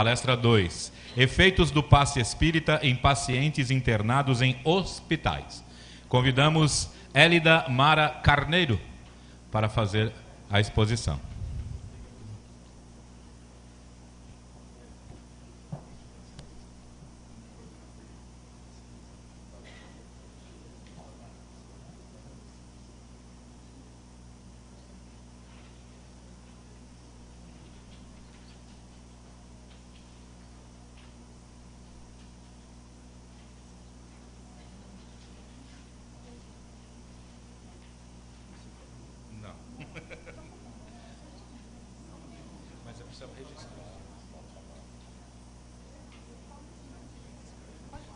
Palestra 2. Efeitos do passe espírita em pacientes internados em hospitais. Convidamos Hélida Mara Carneiro para fazer a exposição.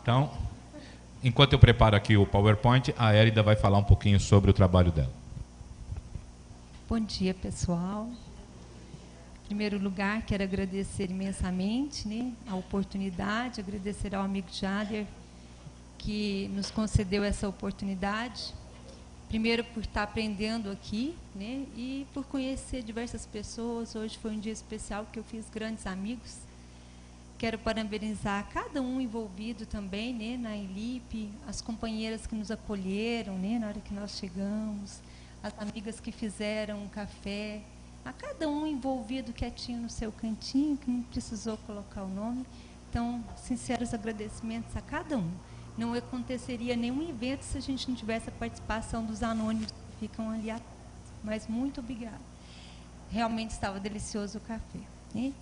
Então, enquanto eu preparo aqui o PowerPoint, a Hélida vai falar um pouquinho sobre o trabalho dela. Bom dia, pessoal. Em primeiro lugar, quero agradecer imensamente, né, a oportunidade, agradecer ao amigo Jader, que nos concedeu essa oportunidade. Primeiro, por estar aprendendo aqui, né, e por conhecer diversas pessoas. Hoje foi um dia especial que eu fiz grandes amigos. Quero parabenizar cada um envolvido também, né, na ELIP, as companheiras que nos acolheram, né, na hora que nós chegamos, as amigas que fizeram um café, a cada um envolvido quietinho no seu cantinho, que não precisou colocar o nome. Então, sinceros agradecimentos a cada um. Não aconteceria nenhum evento se a gente não tivesse a participação dos anônimos que ficam ali atrás. Mas muito obrigada. Realmente estava delicioso o café, né?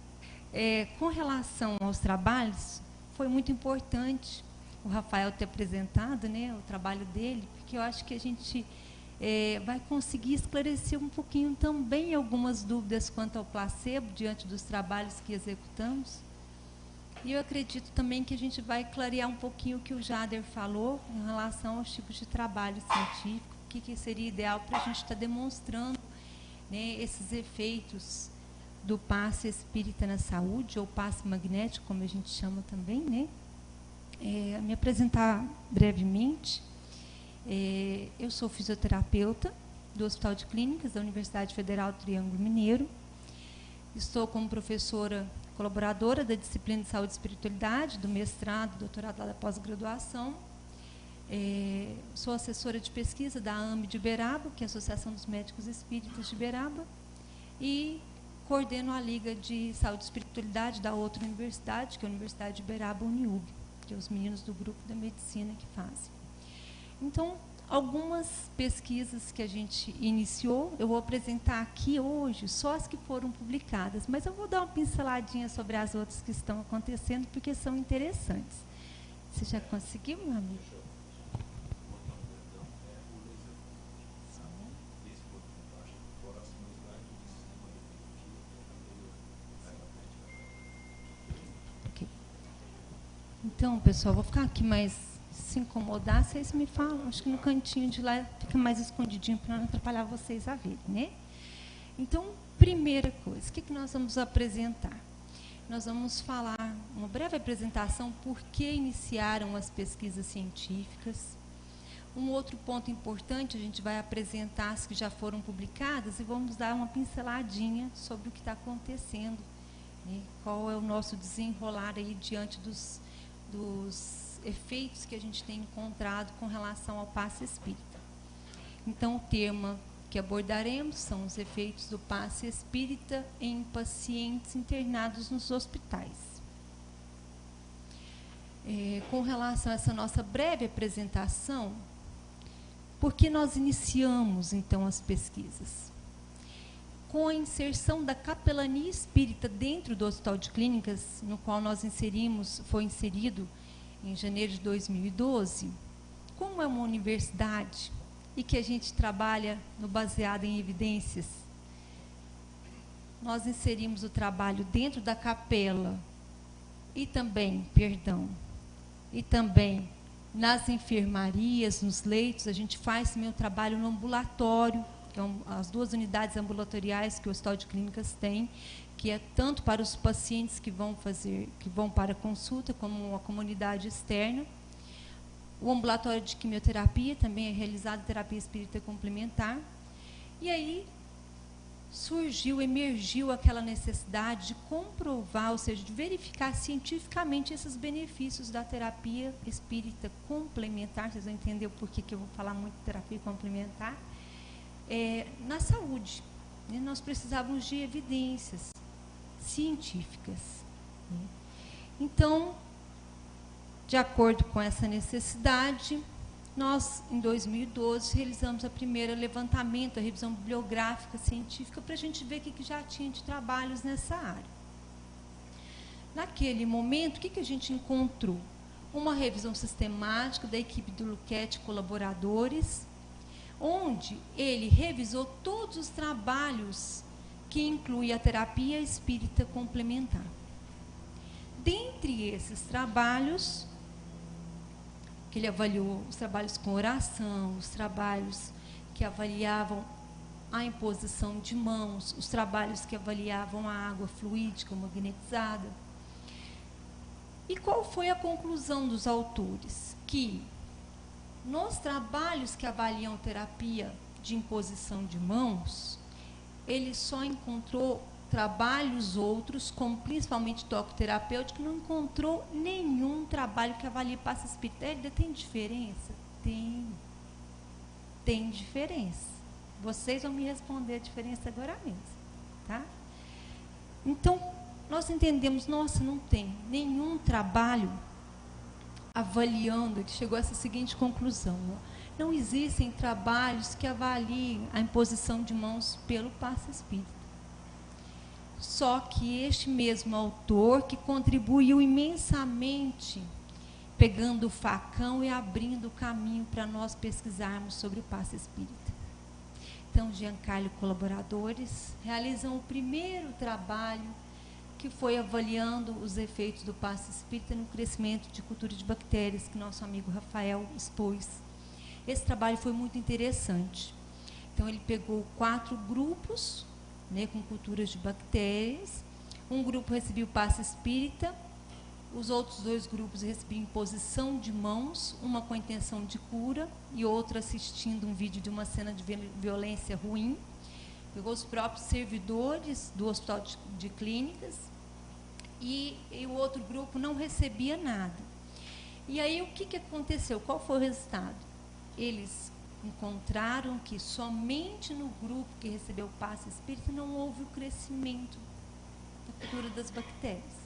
Com relação aos trabalhos, foi muito importante o Rafael ter apresentado, né, o trabalho dele, porque eu acho que a gente vai conseguir esclarecer um pouquinho também algumas dúvidas quanto ao placebo, diante dos trabalhos que executamos. E eu acredito também que a gente vai clarear um pouquinho o que o Jader falou em relação aos tipos de trabalho científico, o que seria ideal para a gente estar demonstrando, né, esses efeitos do passe espírita na saúde, ou passe magnético, como a gente chama também, né? Me apresentar brevemente. Eu sou fisioterapeuta do Hospital de Clínicas da Universidade Federal do Triângulo Mineiro. Estou como professora colaboradora da disciplina de saúde e espiritualidade, do mestrado, doutorado lá da pós-graduação. Sou assessora de pesquisa da AME de Uberaba, que é a Associação dos Médicos Espíritas de Uberaba, e coordeno a Liga de Saúde e Espiritualidade da outra universidade, que é a Universidade de Uberaba, Uniub, que é os meninos do grupo da medicina que fazem. Então, algumas pesquisas que a gente iniciou, eu vou apresentar aqui hoje só as que foram publicadas, mas eu vou dar uma pinceladinha sobre as outras que estão acontecendo, porque são interessantes. Você já conseguiu, meu amigo? Então, pessoal, vou ficar aqui mais, se incomodar, vocês me falam. Acho que no cantinho de lá fica mais escondidinho para não atrapalhar vocês a verem, né? Então, primeira coisa, o que nós vamos apresentar? Nós vamos falar uma breve apresentação por que iniciaram as pesquisas científicas. Um outro ponto importante, a gente vai apresentar as que já foram publicadas e vamos dar uma pinceladinha sobre o que está acontecendo, né? Qual é o nosso desenrolar aí diante dos efeitos que a gente tem encontrado com relação ao passe espírita. Então, o tema que abordaremos são os efeitos do passe espírita em pacientes internados nos hospitais. Com relação a essa nossa breve apresentação, por que nós iniciamos, então, as pesquisas? Com a inserção da capelania espírita dentro do Hospital de Clínicas, no qual nós foi inserido em janeiro de 2012, como é uma universidade e que a gente trabalha baseado em evidências, nós inserimos o trabalho dentro da capela e também nas enfermarias, nos leitos. A gente faz também o trabalho no ambulatório, que são as duas unidades ambulatoriais que o Hospital de Clínicas tem, que é tanto para os pacientes que vão para a consulta, como a comunidade externa. O ambulatório de quimioterapia também é realizado terapia espírita complementar. E aí emergiu aquela necessidade de comprovar, ou seja, de verificar cientificamente esses benefícios da terapia espírita complementar. Vocês vão entender o porquê que eu vou falar muito de terapia complementar. Na saúde, né? Nós precisávamos de evidências científicas, né? Então, de acordo com essa necessidade, nós, em 2012, realizamos a primeira levantamento, a revisão bibliográfica científica, para a gente ver o que já tinha de trabalhos nessa área. Naquele momento, o que a gente encontrou? Uma revisão sistemática da equipe do Luquete e colaboradores, onde ele revisou todos os trabalhos que incluem a terapia espírita complementar. Dentre esses trabalhos, que ele avaliou os trabalhos com oração, os trabalhos que avaliavam a imposição de mãos, os trabalhos que avaliavam a água fluídica magnetizada. E qual foi a conclusão dos autores? Que nos trabalhos que avaliam terapia de imposição de mãos, ele só encontrou trabalhos outros, como principalmente toque terapêutico, não encontrou nenhum trabalho que avalie passe espírita. Ele tem diferença? Tem diferença. Vocês vão me responder a diferença agora mesmo, tá? Então, nós entendemos, nossa, não tem nenhum trabalho avaliando, ele chegou a essa seguinte conclusão: não existem trabalhos que avaliem a imposição de mãos pelo passe espírita. Só que este mesmo autor, que contribuiu imensamente, pegando o facão e abrindo o caminho para nós pesquisarmos sobre o passe espírita. Então, Giancarlo e colaboradores realizam o primeiro trabalho, que foi avaliando os efeitos do passe espírita no crescimento de cultura de bactérias, que nosso amigo Rafael expôs. Esse trabalho foi muito interessante. Então, ele pegou 4 grupos, né, com culturas de bactérias. Um grupo recebia o passe espírita, os outros 2 grupos recebiam imposição de mãos, uma com a intenção de cura e outra assistindo um vídeo de uma cena de violência ruim. Pegou os próprios servidores do Hospital de Clínicas e o outro grupo não recebia nada. E aí o que aconteceu? Qual foi o resultado? Eles encontraram que somente no grupo que recebeu o passe espírita não houve o crescimento da cultura das bactérias.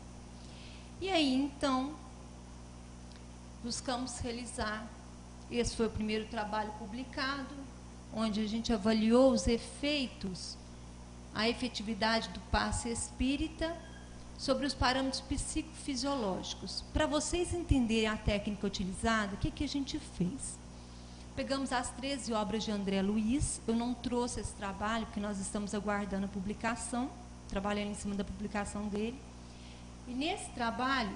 E aí, então, buscamos realizar, esse foi o primeiro trabalho publicado, onde a gente avaliou os efeitos, a efetividade do passe espírita sobre os parâmetros psicofisiológicos. Para vocês entenderem a técnica utilizada, o que a gente fez? Pegamos as 13 obras de André Luiz. Eu não trouxe esse trabalho, porque nós estamos aguardando a publicação, trabalhando em cima da publicação dele. E nesse trabalho,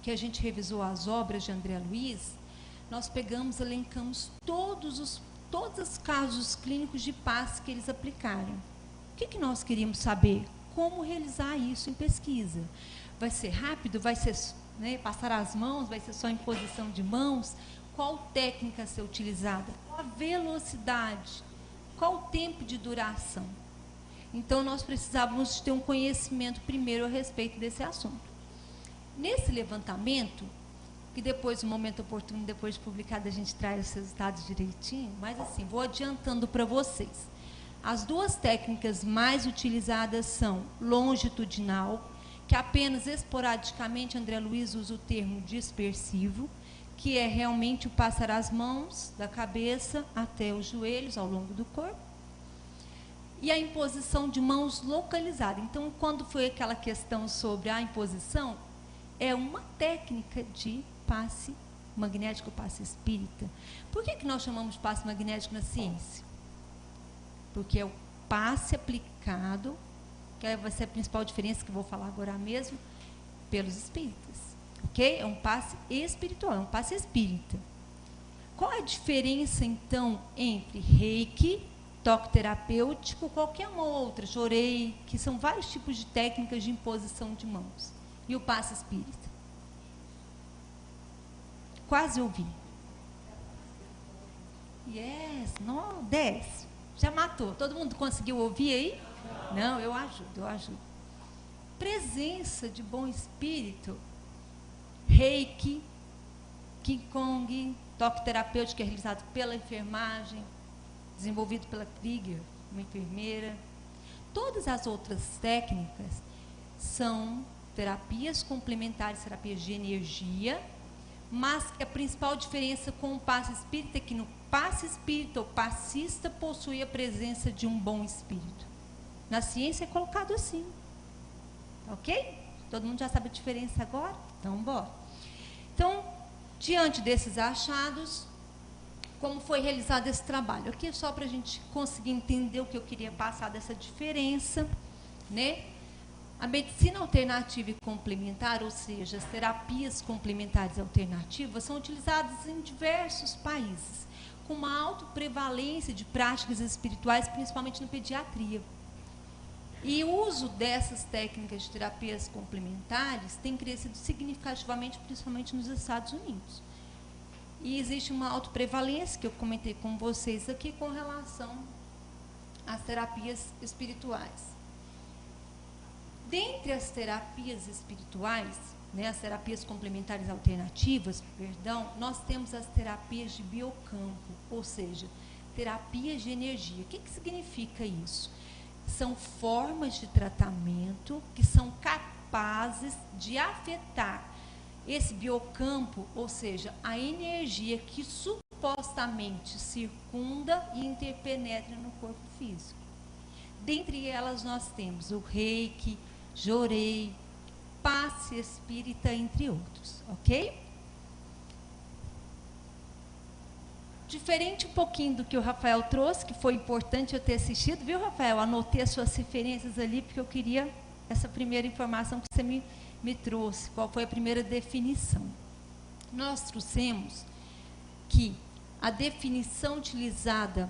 que a gente revisou as obras de André Luiz, nós pegamos, elencamos todos os casos clínicos de passe que eles aplicaram. O que nós queríamos saber? Como realizar isso em pesquisa? Vai ser rápido? Vai ser, né, passar as mãos? Vai ser só imposição de mãos? Qual técnica a ser utilizada? Qual a velocidade? Qual o tempo de duração? Então, nós precisávamos ter um conhecimento primeiro a respeito desse assunto. Nesse levantamento, que depois, no momento oportuno, depois de publicado, a gente traz os resultados direitinho, mas assim, vou adiantando para vocês. As 2 técnicas mais utilizadas são longitudinal, que apenas esporadicamente André Luiz usa o termo dispersivo, que é realmente o passar as mãos da cabeça até os joelhos ao longo do corpo, e a imposição de mãos localizada. Então, quando foi aquela questão sobre a imposição, é uma técnica de passe magnético, passe espírita. Por que nós chamamos de passe magnético na ciência? Porque é o passe aplicado, que vai ser a principal diferença que eu vou falar agora mesmo, pelos espíritas. Ok? É um passe espiritual, é um passe espírita. Qual a diferença, então, entre reiki, toque terapêutico, qualquer uma outra, chorei, que são vários tipos de técnicas de imposição de mãos, e o passe espírita? Quase ouvi. Yes, no, 10. Já matou. Todo mundo conseguiu ouvir aí? Não, eu ajudo. Presença de bom espírito, Reiki, King Kong, toque terapêutico que é realizado pela enfermagem, desenvolvido pela Krieger, uma enfermeira. Todas as outras técnicas são terapias complementares, terapias de energia, mas a principal diferença com o passe espírita é que no passe espírita, o passista possui a presença de um bom espírito. Na ciência é colocado assim. Ok? Todo mundo já sabe a diferença agora? Então, bora. Então, diante desses achados, como foi realizado esse trabalho? Aqui é só para a gente conseguir entender o que eu queria passar dessa diferença, né? A medicina alternativa e complementar, ou seja, as terapias complementares alternativas, são utilizadas em diversos países, com uma alta prevalência de práticas espirituais, principalmente na pediatria. E o uso dessas técnicas de terapias complementares tem crescido significativamente, principalmente nos Estados Unidos. E existe uma alta prevalência, que eu comentei com vocês aqui, com relação às terapias espirituais. Dentre as terapias espirituais, né, as terapias complementares alternativas, nós temos as terapias de biocampo, ou seja, terapias de energia. O que significa isso? São formas de tratamento que são capazes de afetar esse biocampo, ou seja, a energia que supostamente circunda e interpenetra no corpo físico. Dentre elas nós temos o Reiki, Jorei, passe espírita, entre outros, ok? Diferente um pouquinho do que o Rafael trouxe, que foi importante eu ter assistido, viu, Rafael? Anotei as suas referências ali, porque eu queria essa primeira informação que você me trouxe. Qual foi a primeira definição? Nós trouxemos que a definição utilizada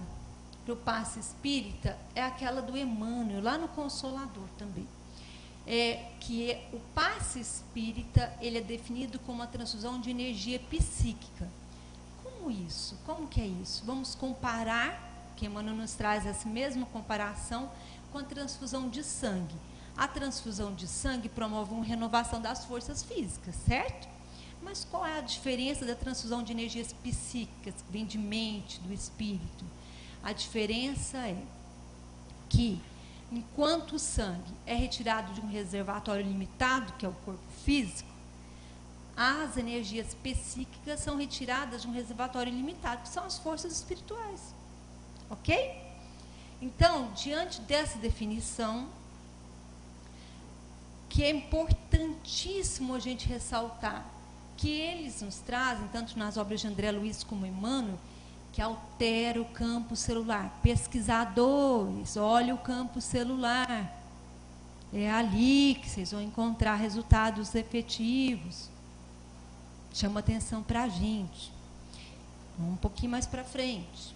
para o passe espírita é aquela do Emmanuel, lá no Consolador também. O passe espírita, ele é definido como uma transfusão de energia psíquica. Como isso? Como que é isso? Vamos comparar, que Emmanuel nos traz essa mesma comparação com a transfusão de sangue. A transfusão de sangue promove uma renovação das forças físicas, certo? Mas qual é a diferença da transfusão de energias psíquicas, que vem de mente, do espírito? A diferença é que, enquanto o sangue é retirado de um reservatório limitado, que é o corpo físico, as energias psíquicas são retiradas de um reservatório limitado, que são as forças espirituais. Ok? Então, diante dessa definição, que é importantíssimo a gente ressaltar, que eles nos trazem, tanto nas obras de André Luiz como Emmanuel, que altera o campo celular. Pesquisadores, olha o campo celular. É ali que vocês vão encontrar resultados efetivos. Chama atenção para a gente. Um pouquinho mais para frente.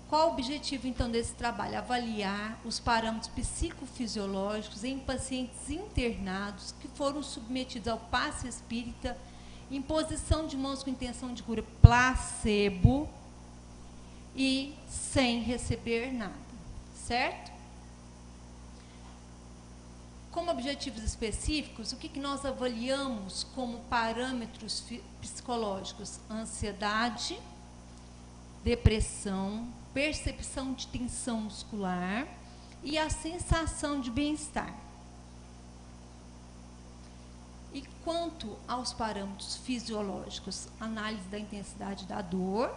Qual o objetivo, então, desse trabalho? Avaliar os parâmetros psicofisiológicos em pacientes internados que foram submetidos ao passe espírita, imposição de mãos com intenção de cura placebo e sem receber nada, certo? Como objetivos específicos, o que nós avaliamos como parâmetros psicológicos? Ansiedade, depressão, percepção de tensão muscular e a sensação de bem-estar. E quanto aos parâmetros fisiológicos, análise da intensidade da dor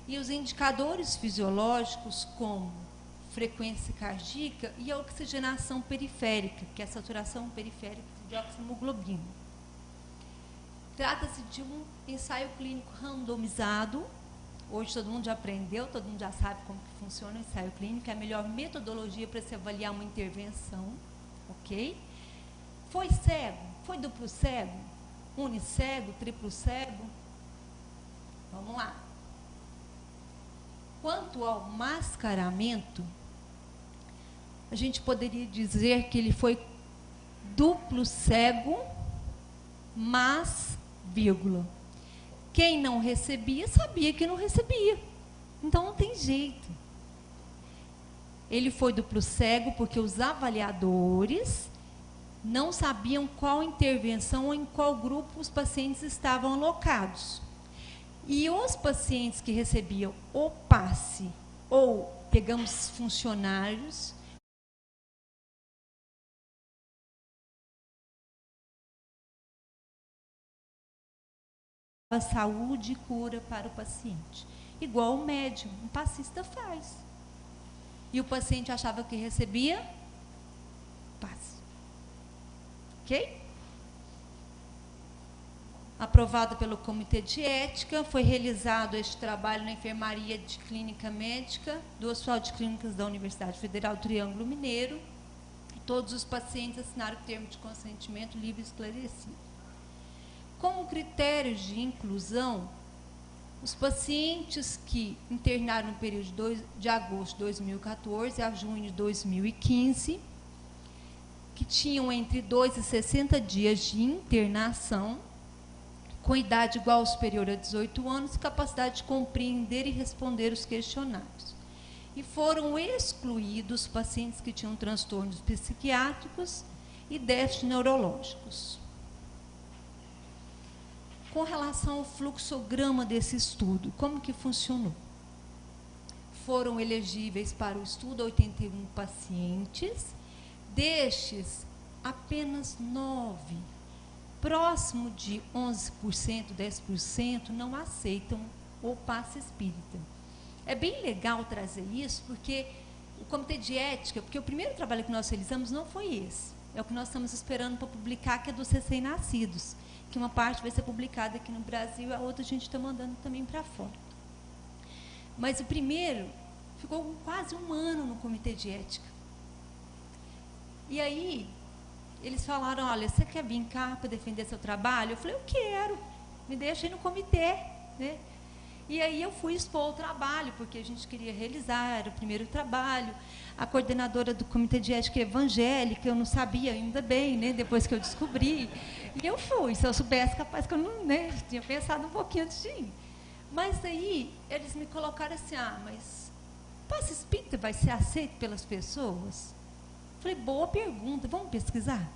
e os indicadores fisiológicos como frequência cardíaca e a oxigenação periférica, que é a saturação periférica de oximoglobina. Trata-se de um ensaio clínico randomizado. Hoje todo mundo já aprendeu, todo mundo já sabe como que funciona o ensaio clínico, é a melhor metodologia para se avaliar uma intervenção, ok? Foi cego? Foi duplo cego? Unicego? Triplo cego? Vamos lá. Quanto ao mascaramento, a gente poderia dizer que ele foi duplo cego, mas, vírgula, quem não recebia, sabia que não recebia. Então, não tem jeito. Ele foi duplo cego porque os avaliadores não sabiam qual intervenção ou em qual grupo os pacientes estavam alocados. E os pacientes que recebiam o passe, ou pegamos funcionários, a saúde e cura para o paciente. Igual o médium, um passista faz. E o paciente achava que recebia passe. Ok? Aprovado pelo Comitê de Ética, foi realizado este trabalho na Enfermaria de Clínica Médica do Hospital de Clínicas da Universidade Federal Triângulo Mineiro. Todos os pacientes assinaram o termo de consentimento livre e esclarecido. Como critérios de inclusão, os pacientes que internaram no período de agosto de 2014 a junho de 2015, que tinham entre 2 e 60 dias de internação, com idade igual ou superior a 18 anos, capacidade de compreender e responder os questionários. E foram excluídos pacientes que tinham transtornos psiquiátricos e déficits neurológicos. Com relação ao fluxograma desse estudo, como que funcionou? Foram elegíveis para o estudo 81 pacientes, destes, apenas 9, próximo de 11%, 10%, não aceitam o passe espírita. É bem legal trazer isso, porque o Comitê de Ética, porque o primeiro trabalho que nós realizamos não foi esse, é o que nós estamos esperando para publicar, que é dos recém-nascidos, que uma parte vai ser publicada aqui no Brasil e a outra a gente está mandando também para fora. Mas o primeiro ficou quase um ano no Comitê de Ética. E aí, eles falaram, olha, você quer vir cá para defender seu trabalho? Eu falei, eu quero, me deixa aí no comitê, né? E aí eu fui expor o trabalho, porque a gente queria realizar, era o primeiro trabalho. A coordenadora do Comitê de Ética evangélica, eu não sabia ainda bem, né, depois que eu descobri. E eu fui, se eu soubesse, capaz que eu não, né, tinha pensado um pouquinho antes de ir. Mas aí, eles me colocaram assim, mas o passe espírita vai ser aceito pelas pessoas? Falei, boa pergunta, vamos pesquisar?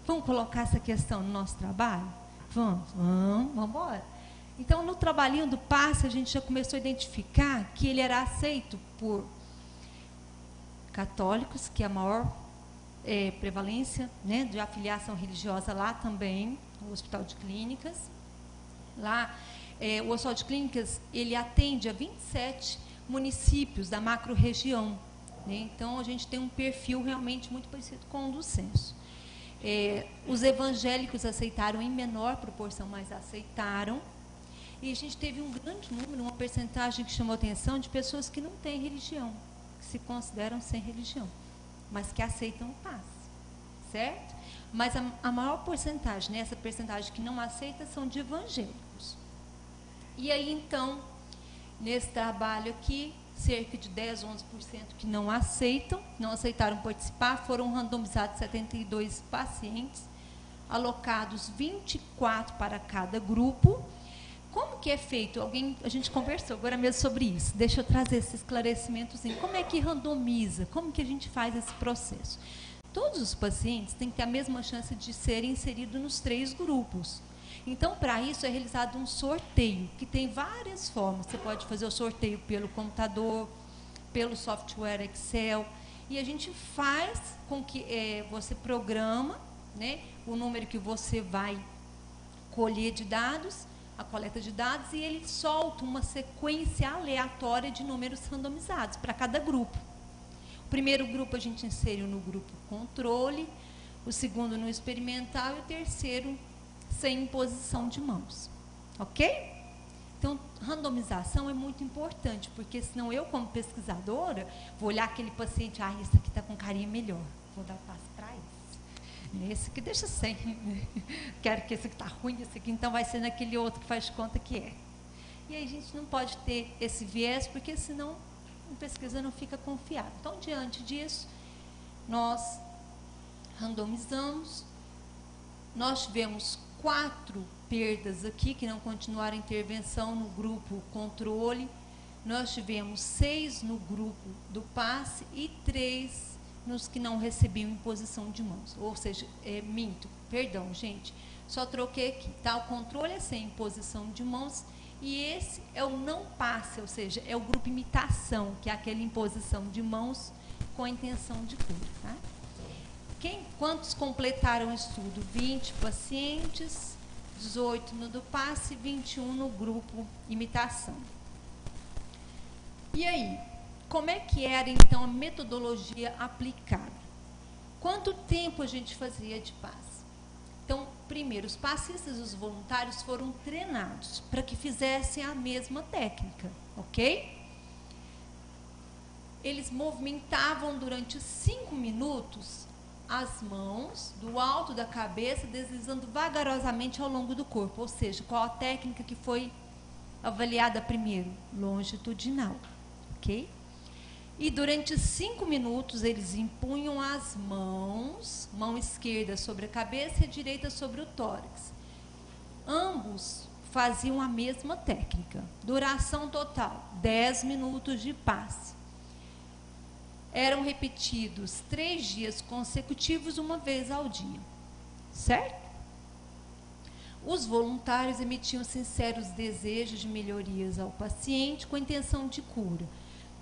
Vamos colocar essa questão no nosso trabalho? Vamos embora. Então, no trabalhinho do passe, a gente já começou a identificar que ele era aceito por católicos, que é a maior prevalência, né, de afiliação religiosa lá também, no Hospital de Clínicas. Lá, o Hospital de Clínicas, ele atende a 27 municípios da macro-região. Né? Então, a gente tem um perfil realmente muito parecido com o do censo. Os evangélicos aceitaram em menor proporção, mas aceitaram. E a gente teve um grande número, uma percentagem que chamou atenção de pessoas que não têm religião, que se consideram sem religião, mas que aceitam o passe, certo? Mas a maior porcentagem, né, essa porcentagem que não aceita, são de evangélicos. E aí, então, nesse trabalho aqui, cerca de 10, 11% que não aceitam, não aceitaram participar, foram randomizados 72 pacientes, alocados 24 para cada grupo. Como que é feito? A gente conversou agora mesmo sobre isso. Deixa eu trazer esse esclarecimentozinho. Como é que randomiza? Como que a gente faz esse processo? Todos os pacientes têm que ter a mesma chance de serem inseridos nos 3 grupos. Então, para isso, é realizado um sorteio, que tem várias formas. Você pode fazer o sorteio pelo computador, pelo software Excel, e a gente faz com que você programa, né, o número que você vai colher de dados, a coleta de dados, e ele solta uma sequência aleatória de números randomizados para cada grupo. O primeiro grupo a gente inseriu no grupo controle, o segundo no experimental e o terceiro sem imposição de mãos. Ok? Então, randomização é muito importante, porque senão eu, como pesquisadora, vou olhar aquele paciente, esse aqui está com carinha melhor, vou dar passo para esse. Esse que deixa sem, quero que esse que está ruim, esse aqui então vai ser naquele outro que faz de conta que é. E aí a gente não pode ter esse viés, porque senão o pesquisador não fica confiado. Então, diante disso, nós randomizamos, nós tivemos 4 perdas aqui, que não continuaram a intervenção no grupo controle, nós tivemos 6 no grupo do passe e 3 nos que não recebiam imposição de mãos. Ou seja, perdão, gente, só troquei aqui, tá? O controle é sem imposição de mãos e esse é o não passe, ou seja, é o grupo imitação, que é aquela imposição de mãos com a intenção de cura, tá? Quantos completaram o estudo? 20 pacientes, 18 no do passe e 21 no grupo imitação. E aí, como é que era então a metodologia aplicada? Quanto tempo a gente fazia de passe? Então, primeiro, os passistas e os voluntários foram treinados para que fizessem a mesma técnica, ok? Eles movimentavam durante 5 minutos as mãos do alto da cabeça, deslizando vagarosamente ao longo do corpo. Ou seja, qual a técnica que foi avaliada primeiro? Longitudinal, ok? E durante 5 minutos eles impunham as mãos, mão esquerda sobre a cabeça e a direita sobre o tórax. Ambos faziam a mesma técnica. Duração total, 10 minutos de passe. Eram repetidos 3 dias consecutivos, uma vez ao dia. Certo? Os voluntários emitiam sinceros desejos de melhorias ao paciente com a intenção de cura.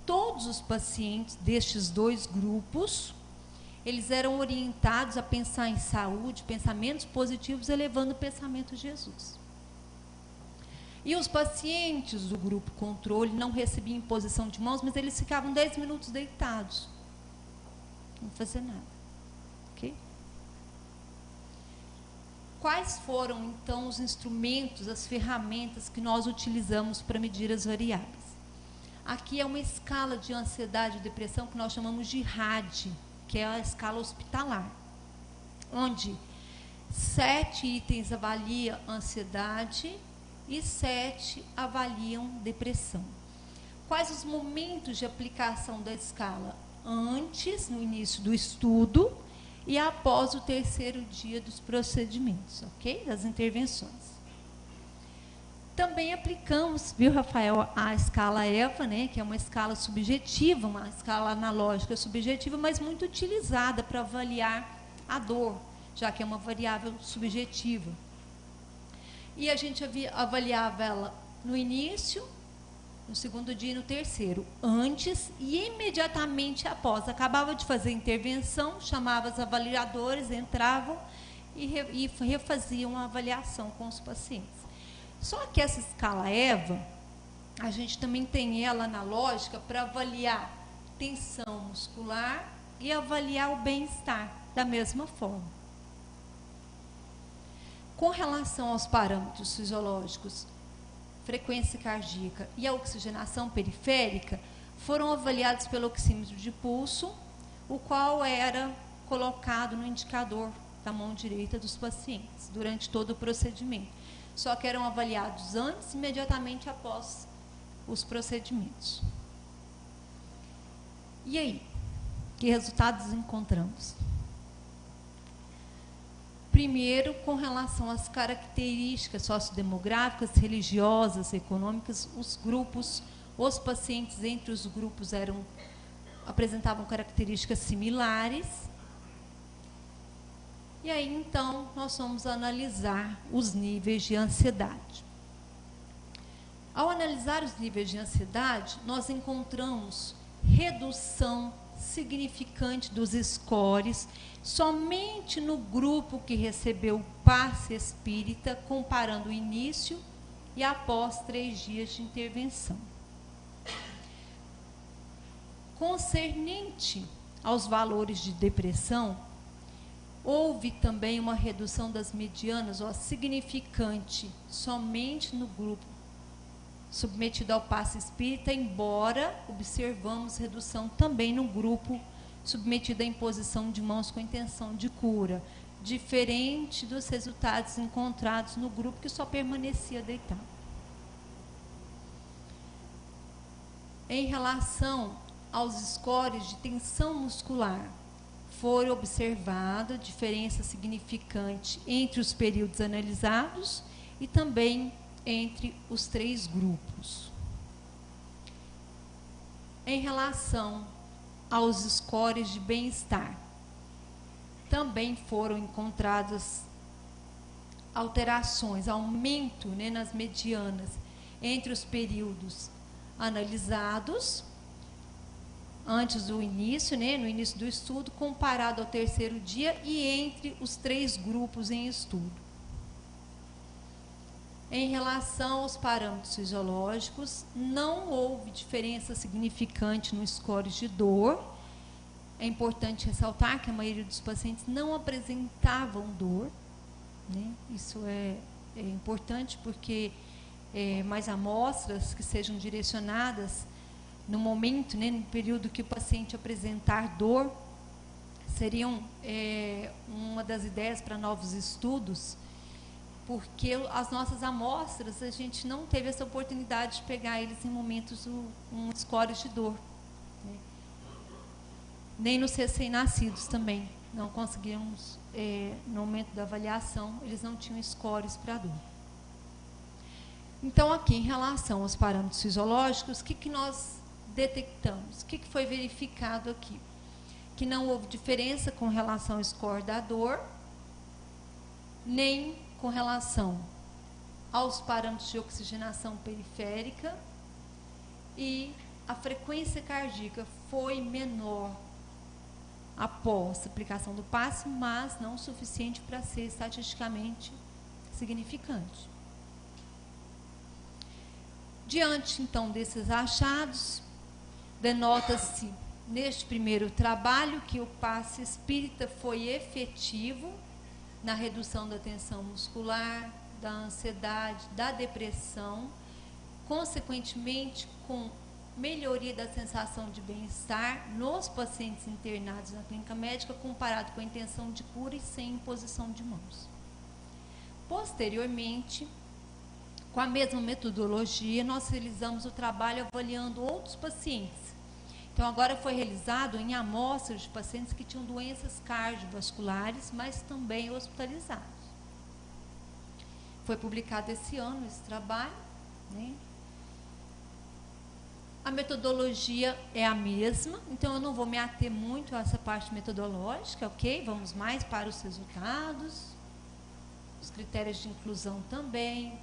Todos os pacientes destes 2 grupos, eles eram orientados a pensar em saúde, pensamentos positivos, elevando o pensamento de Jesus. E os pacientes do grupo controle não recebiam imposição de mãos, mas eles ficavam 10 minutos deitados. Não fazer nada. Ok? Quais foram, então, os instrumentos, as ferramentas que nós utilizamos para medir as variáveis? Aqui é uma escala de ansiedade e depressão que nós chamamos de RAD, que é a escala hospitalar, onde 7 itens avaliam ansiedade e 7 avaliam depressão. Quais os momentos de aplicação da escala? Antes, no início do estudo, e após o 3º dia dos procedimentos, ok? Das intervenções. Também aplicamos, viu, Rafael, a escala EVA, né, que é uma escala subjetiva, uma escala analógica subjetiva, mas muito utilizada para avaliar a dor, já que é uma variável subjetiva. E a gente avaliava ela no início, no 2º dia e no 3º, antes e imediatamente após. Acabava de fazer a intervenção, chamava os avaliadores, entravam e refaziam a avaliação com os pacientes. Só que essa escala EVA, a gente também tem ela analógica para avaliar tensão muscular e avaliar o bem-estar da mesma forma. Com relação aos parâmetros fisiológicos, frequência cardíaca e a oxigenação periférica, foram avaliados pelo oxímetro de pulso, o qual era colocado no indicador da mão direita dos pacientes durante todo o procedimento. Só que eram avaliados antes e imediatamente após os procedimentos. E aí? Que resultados encontramos? Primeiro, com relação às características sociodemográficas, religiosas, econômicas, os pacientes entre os grupos apresentavam características similares. E aí, então, nós vamos analisar os níveis de ansiedade. Ao analisar os níveis de ansiedade, nós encontramos redução significante dos scores somente no grupo que recebeu o passe espírita, comparando o início e após 3 dias de intervenção. Concernente aos valores de depressão, houve também uma redução das medianas, significante, somente no grupo submetido ao passe espírita, embora observamos redução também no grupo submetido à imposição de mãos com intenção de cura, diferente dos resultados encontrados no grupo que só permanecia deitado. Em relação aos scores de tensão muscular, foi observada diferença significante entre os períodos analisados e também entre os 3 grupos. Em relação aos scores de bem-estar, também foram encontradas alterações, aumento, né, nas medianas entre os períodos analisados antes do início, né, no início do estudo, comparado ao terceiro dia e entre os 3 grupos em estudo. Em relação aos parâmetros fisiológicos, não houve diferença significante no score de dor. É importante ressaltar que a maioria dos pacientes não apresentavam dor, né? Isso é importante porque mais amostras que sejam direcionadas no momento, né, no período que o paciente apresentar dor, seriam uma das ideias para novos estudos, porque as nossas amostras, a gente não teve essa oportunidade de pegar eles em momentos com scores de dor, né? Nem nos recém-nascidos também, não conseguimos, no momento da avaliação, eles não tinham scores para dor. Então, aqui, em relação aos parâmetros fisiológicos, o que nós detectamos? O que foi verificado aqui? Que não houve diferença com relação ao score da dor, nem com relação aos parâmetros de oxigenação periférica, e a frequência cardíaca foi menor após a aplicação do passe, mas não o suficiente para ser estatisticamente significante. Diante, então, desses achados, denota-se neste primeiro trabalho que o passe espírita foi efetivo na redução da tensão muscular, da ansiedade, da depressão, consequentemente com melhoria da sensação de bem-estar nos pacientes internados na clínica médica, comparado com a intenção de cura e sem imposição de mãos. Posteriormente, com a mesma metodologia, nós realizamos o trabalho avaliando outros pacientes. Então, agora foi realizado em amostras de pacientes que tinham doenças cardiovasculares, mas também hospitalizados. Foi publicado esse ano esse trabalho, né? A metodologia é a mesma, então eu não vou me ater muito a essa parte metodológica, ok? Vamos mais para os resultados, os critérios de inclusão também.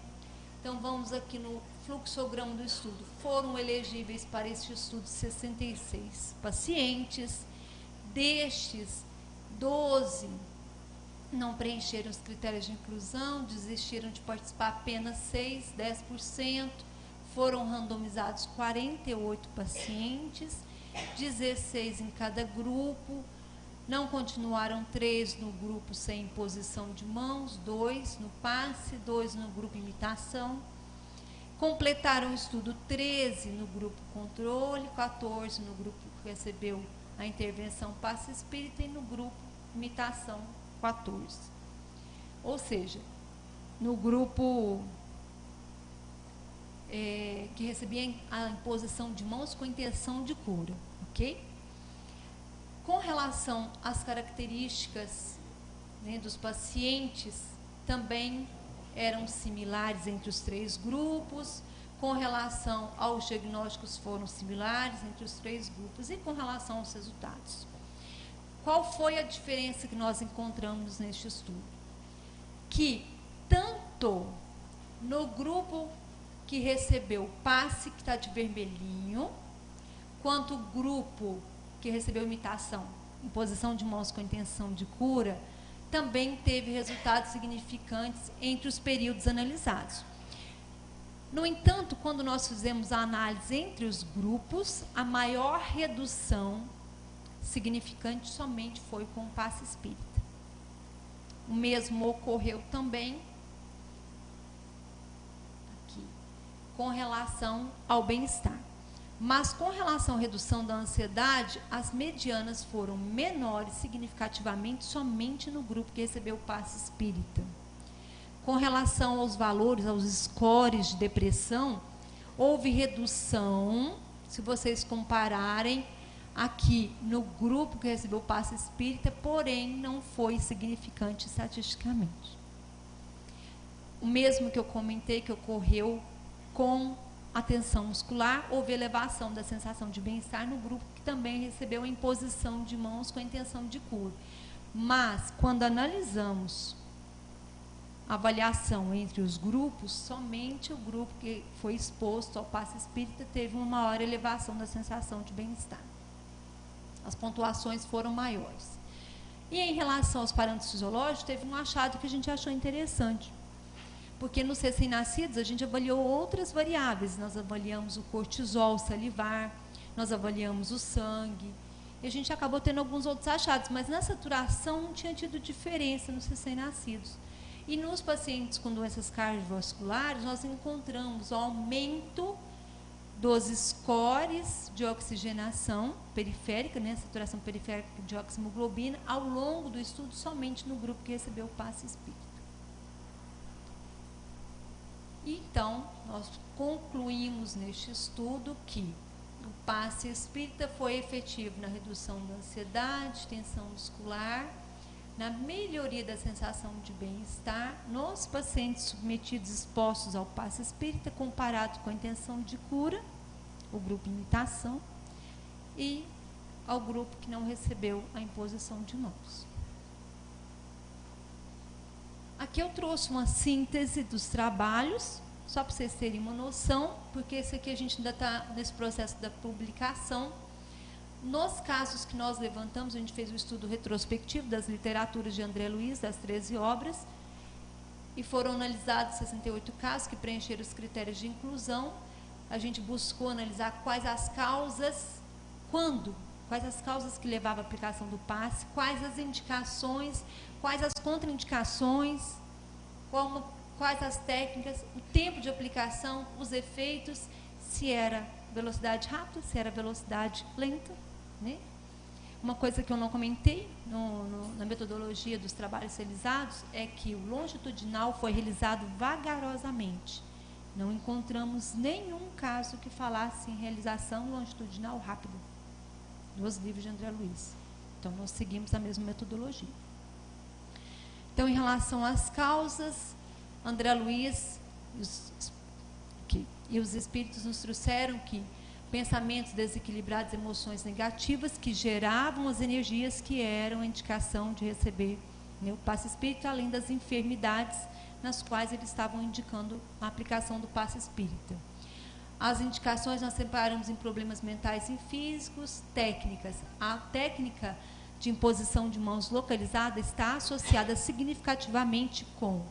Então, vamos aqui no fluxograma do estudo. Foram elegíveis para este estudo 66 pacientes. Destes, 12 não preencheram os critérios de inclusão, desistiram de participar apenas 6, 10%. Foram randomizados 48 pacientes, 16 em cada grupo. Não continuaram 3 no grupo sem imposição de mãos, 2 no passe, 2 no grupo imitação. Completaram o estudo 13 no grupo controle, 14 no grupo que recebeu a intervenção passe espírita e no grupo imitação 14. Ou seja, no grupo que recebia a imposição de mãos com intenção de cura, ok? Com relação às características, né, dos pacientes, também eram similares entre os 3 grupos. Com relação aos diagnósticos, foram similares entre os 3 grupos. E com relação aos resultados, qual foi a diferença que nós encontramos neste estudo? Que tanto no grupo que recebeu o passe, que está de vermelhinho, quanto o grupo que recebeu imitação, imposição de mãos com intenção de cura, também teve resultados significantes entre os períodos analisados. No entanto, quando nós fizemos a análise entre os grupos, a maior redução significante somente foi com o passe espírita. O mesmo ocorreu também aqui, com relação ao bem-estar. Mas com relação à redução da ansiedade, as medianas foram menores significativamente somente no grupo que recebeu o passe espírita. Com relação aos valores, aos scores de depressão, houve redução, se vocês compararem aqui no grupo que recebeu o passe espírita, porém não foi significante estatisticamente. O mesmo que eu comentei que ocorreu com a tensão muscular, houve elevação da sensação de bem-estar no grupo que também recebeu a imposição de mãos com a intenção de cura. Mas, quando analisamos a avaliação entre os grupos, somente o grupo que foi exposto ao passe espírita teve uma maior elevação da sensação de bem-estar. As pontuações foram maiores. E em relação aos parâmetros fisiológicos, teve um achado que a gente achou interessante. Porque nos recém-nascidos a gente avaliou outras variáveis. Nós avaliamos o cortisol salivar, nós avaliamos o sangue, e a gente acabou tendo alguns outros achados, mas na saturação não tinha tido diferença nos recém-nascidos. E nos pacientes com doenças cardiovasculares, nós encontramos o aumento dos scores de oxigenação periférica, né, saturação periférica de oxihemoglobina, ao longo do estudo, somente no grupo que recebeu o passe espírita. Então, nós concluímos neste estudo que o passe espírita foi efetivo na redução da ansiedade, tensão muscular, na melhoria da sensação de bem-estar nos pacientes submetidos expostos ao passe espírita, comparado com a intenção de cura, o grupo imitação, e ao grupo que não recebeu a imposição de mãos. Aqui eu trouxe uma síntese dos trabalhos, só para vocês terem uma noção, porque esse aqui a gente ainda está nesse processo da publicação. Nos casos que nós levantamos, a gente fez o estudo retrospectivo das literaturas de André Luiz, das 13 obras, e foram analisados 68 casos que preencheram os critérios de inclusão. A gente buscou analisar quais as causas, quais as causas que levavam à aplicação do passe, quais as indicações, quais as contraindicações, quais as técnicas, o tempo de aplicação, os efeitos, se era velocidade rápida, se era velocidade lenta, né? Uma coisa que eu não comentei na metodologia dos trabalhos realizados é que o longitudinal foi realizado vagarosamente. Não encontramos nenhum caso que falasse em realização longitudinal rápida nos livros de André Luiz. Então, nós seguimos a mesma metodologia. Então, em relação às causas, André Luiz e os espíritos nos trouxeram que pensamentos desequilibrados, emoções negativas que geravam as energias que eram a indicação de receber, né, o passe espírita, além das enfermidades nas quais eles estavam indicando a aplicação do passe espírita. As indicações nós separamos em problemas mentais e físicos, técnicas. A técnica de imposição de mãos localizada está associada significativamente com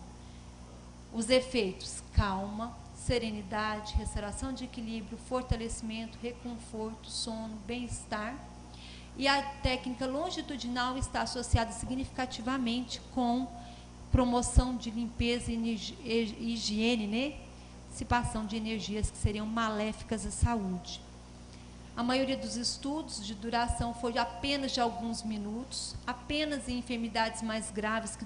os efeitos calma, serenidade, restauração de equilíbrio, fortalecimento, reconforto, sono, bem-estar. E a técnica longitudinal está associada significativamente com promoção de limpeza e higiene, né? Dissipação de energias que seriam maléficas à saúde. A maioria dos estudos de duração foi apenas de alguns minutos, apenas em enfermidades mais graves que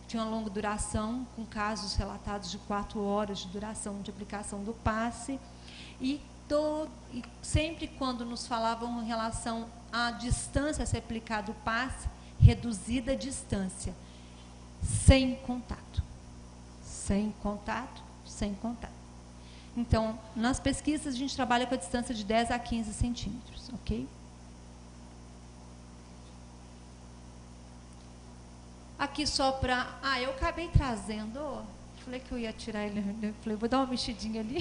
tinha uma longa duração, com casos relatados de 4 horas de duração de aplicação do passe, e sempre quando nos falavam em relação à distância a ser aplicado o passe, reduzida a distância, sem contato. Sem contato, sem contato. Então, nas pesquisas a gente trabalha com a distância de 10 a 15 centímetros, ok? Aqui só para... eu acabei trazendo... falei que eu ia tirar ele... falei, vou dar uma mexidinha ali.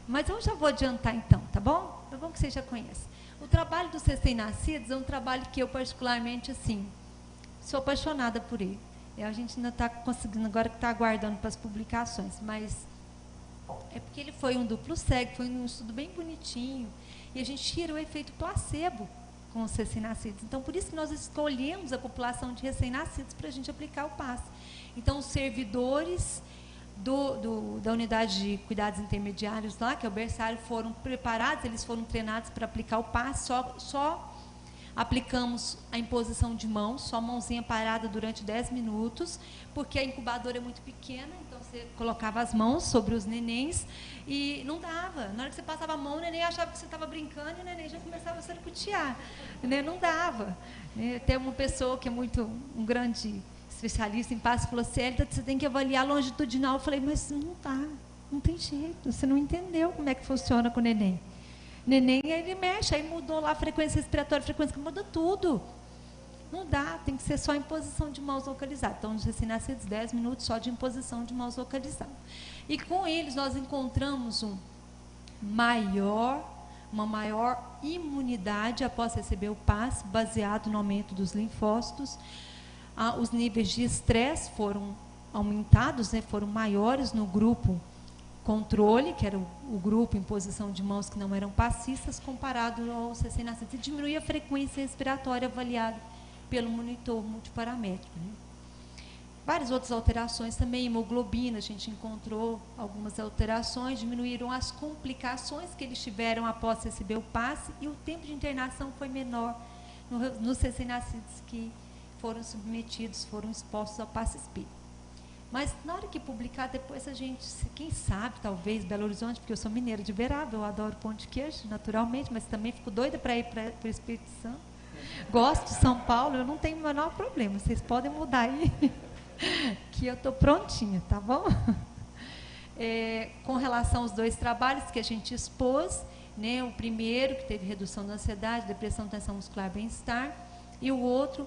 Mas eu já vou adiantar então, tá bom? É bom que vocês já conhecem. O trabalho dos recém-nascidos é um trabalho que eu particularmente, assim, sou apaixonada por ele. A gente ainda está conseguindo, agora que está aguardando para as publicações, mas é porque ele foi um duplo cego, foi um estudo bem bonitinho, e a gente tira o efeito placebo com os recém-nascidos. Então, por isso que nós escolhemos a população de recém-nascidos para a gente aplicar o passe. Então, os servidores da unidade de cuidados intermediários lá, que é o berçário, foram preparados, eles foram treinados para aplicar o passe, só aplicamos a imposição de mãos, só mãozinha parada durante 10 minutos, porque a incubadora é muito pequena, então você colocava as mãos sobre os nenéns e não dava. Na hora que você passava a mão, o neném achava que você estava brincando e o neném já começava a sarcutear. Não dava. Tem uma pessoa que é um grande especialista em passe, falou assim, Célida, você tem que avaliar longitudinal. Eu falei, mas não dá. Não tem jeito, você não entendeu como é que funciona com o neném. Neném, ele mexe, aí mudou lá a frequência respiratória, a frequência, muda tudo. Não dá, tem que ser só em posição de mãos localizadas. Então, nos recém-nascidos, 10 minutos só de imposição de mãos localizadas. E com eles nós encontramos uma maior imunidade após receber o passe, baseado no aumento dos linfócitos. Os níveis de estresse foram aumentados, né, foram maiores no grupo controle, que era o grupo em posição de mãos que não eram passistas, comparado aos recém-nascidos. E diminuía a frequência respiratória avaliada pelo monitor multiparamétrico. Né? Várias outras alterações também, hemoglobina, a gente encontrou algumas alterações, diminuíram as complicações que eles tiveram após receber o passe e o tempo de internação foi menor nos recém-nascidos que foram submetidos, foram expostos ao passe espírita. Mas na hora que publicar, depois a gente, quem sabe, talvez, Belo Horizonte, porque eu sou mineira de Beraba, eu adoro pão de queijo, naturalmente, mas também fico doida para ir para o Espírito Santo. Gosto de São Paulo, eu não tenho o menor problema, vocês podem mudar aí, que eu estou prontinha, tá bom? Com relação aos 2 trabalhos que a gente expôs, né, o primeiro, que teve redução da ansiedade, depressão, tensão muscular, bem-estar, e o outro,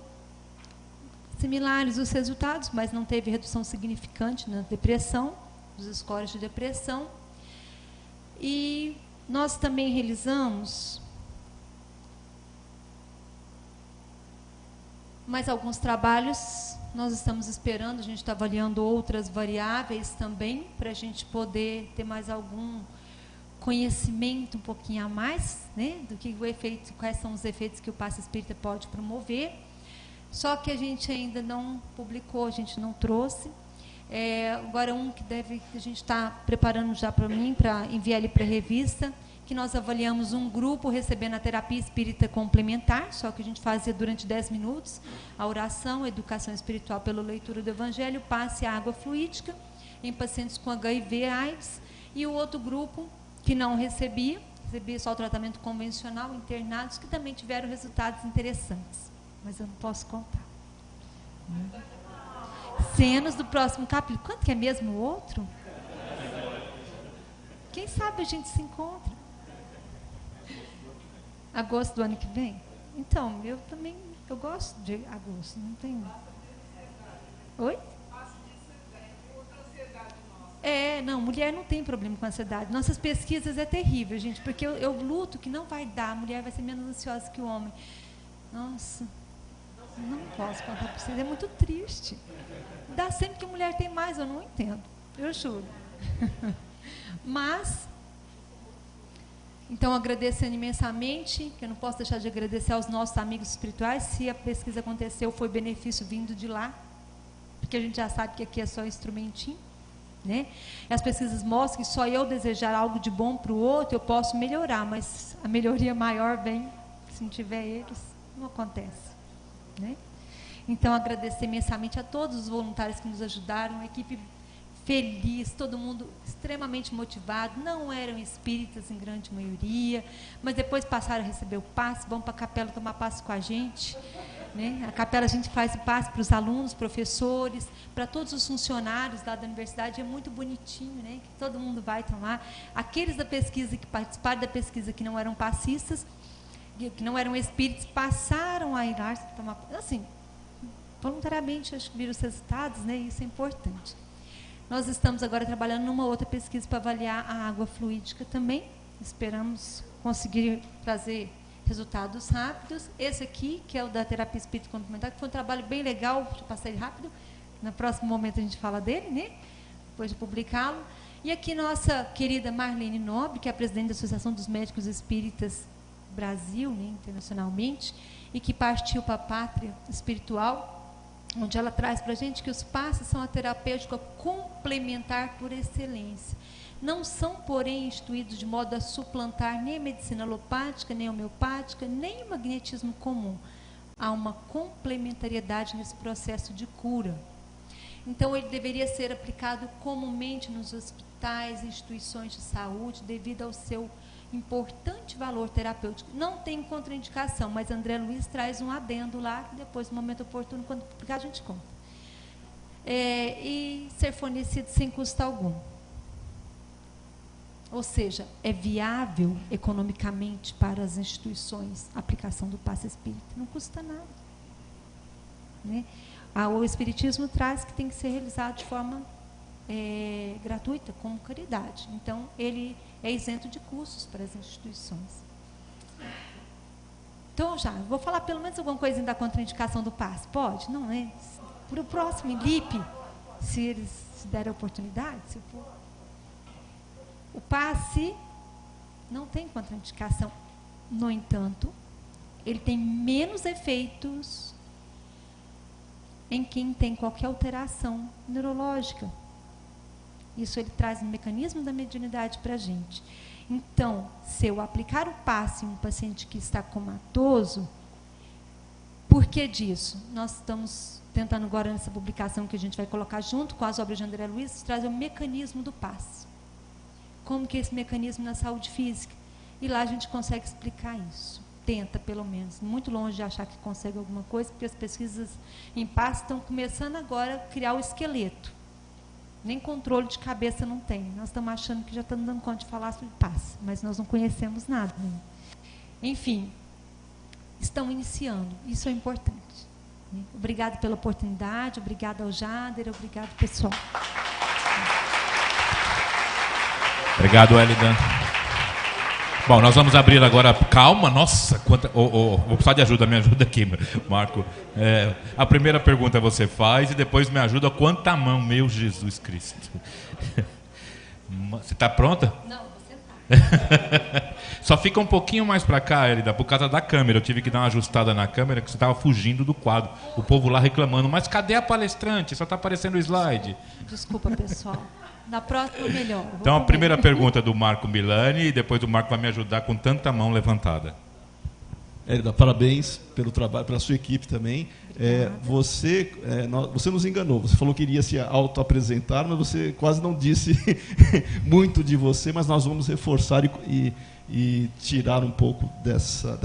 similares os resultados, mas não teve redução significante na depressão, os scores de depressão. E nós também realizamos mais alguns trabalhos, nós estamos esperando, a gente está avaliando outras variáveis também, para a gente poder ter mais algum conhecimento um pouquinho a mais, né, do que o efeito, quais são os efeitos que o passe espírita pode promover. Só que a gente ainda não publicou, a gente não trouxe. Agora que a gente está preparando já para mim, para enviar ele para a revista, que nós avaliamos um grupo recebendo a terapia espírita complementar, só que a gente fazia durante 10 minutos, a oração, a educação espiritual pela leitura do Evangelho, passe a água fluídica, em pacientes com HIV/AIDS, e o outro grupo que não recebia só o tratamento convencional, internados, que também tiveram resultados interessantes. Mas eu não posso contar. Cenas do próximo capítulo. Quanto que é mesmo o outro? Quem sabe a gente se encontra. Agosto do ano que vem? Então, eu também, eu gosto de agosto, não tem... Oi? Não, mulher não tem problema com ansiedade. Nossas pesquisas é terrível, gente, porque eu luto que não vai dar, a mulher vai ser menos ansiosa que o homem. Nossa... Não posso contar para vocês, é muito triste. Dá sempre que a mulher tem mais, eu não entendo, eu juro. Mas, então, agradecendo imensamente, que eu não posso deixar de agradecer aos nossos amigos espirituais, se a pesquisa aconteceu, foi benefício vindo de lá, porque a gente já sabe que aqui é só instrumentinho, né? E as pesquisas mostram que só eu desejar algo de bom para o outro, eu posso melhorar, mas a melhoria maior vem, se não tiver eles, não acontece. Né? Então, agradecer imensamente a todos os voluntários que nos ajudaram, a equipe feliz, todo mundo extremamente motivado, não eram espíritas em grande maioria, mas depois passaram a receber o passe, vão para a capela tomar passe com a gente. Né? A capela a gente faz passe para os alunos, professores, para todos os funcionários lá da universidade, é muito bonitinho, né? Que todo mundo vai tomar. Aqueles da pesquisa que participaram da pesquisa que não eram passistas, que não eram espíritos, passaram a ir lá tomar, assim, voluntariamente, acho que viram os resultados, né? Isso é importante. Nós estamos agora trabalhando numa outra pesquisa para avaliar a água fluídica também. Esperamos conseguir trazer resultados rápidos. Esse aqui, que é o da terapia espírita complementar, que foi um trabalho bem legal, já passei rápido. No próximo momento a gente fala dele, né? Depois de publicá-lo. E aqui nossa querida Marlene Nobre, que é a presidente da Associação dos Médicos Espíritas Brasil, né, internacionalmente, e que partiu para a pátria espiritual, onde ela traz para a gente que os passes são a terapêutica complementar por excelência. Não são, porém, instituídos de modo a suplantar nem a medicina alopática, nem a homeopática, nem o magnetismo comum. Há uma complementariedade nesse processo de cura. Então, ele deveria ser aplicado comumente nos hospitais, instituições de saúde, devido ao seu importante valor terapêutico. Não tem contraindicação, mas André Luiz traz um adendo lá, que depois, no momento oportuno, quando publicar, a gente conta. E ser fornecido sem custo algum. Ou seja, é viável economicamente para as instituições a aplicação do passe espírita. Não custa nada. Né? O Espiritismo traz que tem que ser realizado de forma gratuita, como caridade. Então, ele é isento de custos para as instituições. Então, vou falar pelo menos alguma coisa da contraindicação do passe. Pode? Não, né? Para o próximo INLIP, se eles se derem a oportunidade, se for. O passe não tem contraindicação. No entanto, ele tem menos efeitos em quem tem qualquer alteração neurológica. Isso ele traz um mecanismo da mediunidade para a gente. Então, se eu aplicar o passe em um paciente que está comatoso, por que disso? Nós estamos tentando agora nessa publicação que a gente vai colocar junto com as obras de André Luiz, trazer o mecanismo do passe. Como que é esse mecanismo na saúde física? E lá a gente consegue explicar isso. Tenta, pelo menos. Muito longe de achar que consegue alguma coisa, porque as pesquisas em passe estão começando agora a criar o esqueleto. Nem controle de cabeça não tem. Nós estamos achando que já estamos dando conta de falar sobre passe, mas nós não conhecemos nada. Né? Enfim, estão iniciando. Isso é importante. Né? Obrigada pela oportunidade, obrigada ao Jader, obrigado, pessoal. Obrigado, Elida. Bom, nós vamos abrir agora. Calma, nossa, quanta. Vou precisar de ajuda, me ajuda aqui, Marco. A primeira pergunta você faz e depois me ajuda. Quanta mão, meu Jesus Cristo. Você está pronta? Não, você está. Só fica um pouquinho mais para cá, Elida, por causa da câmera. Eu tive que dar uma ajustada na câmera, que você estava fugindo do quadro. O povo lá reclamando, mas cadê a palestrante? Só está aparecendo o slide. Desculpa, pessoal. Na próxima, melhor. Então, a primeira pergunta é do Marco Milani e depois o Marco vai me ajudar com tanta mão levantada. Elida, parabéns pelo trabalho, pela sua equipe também. Você nos enganou. Você falou que iria se auto-apresentar, mas você quase não disse muito de você, mas nós vamos reforçar e tirar um pouco dessa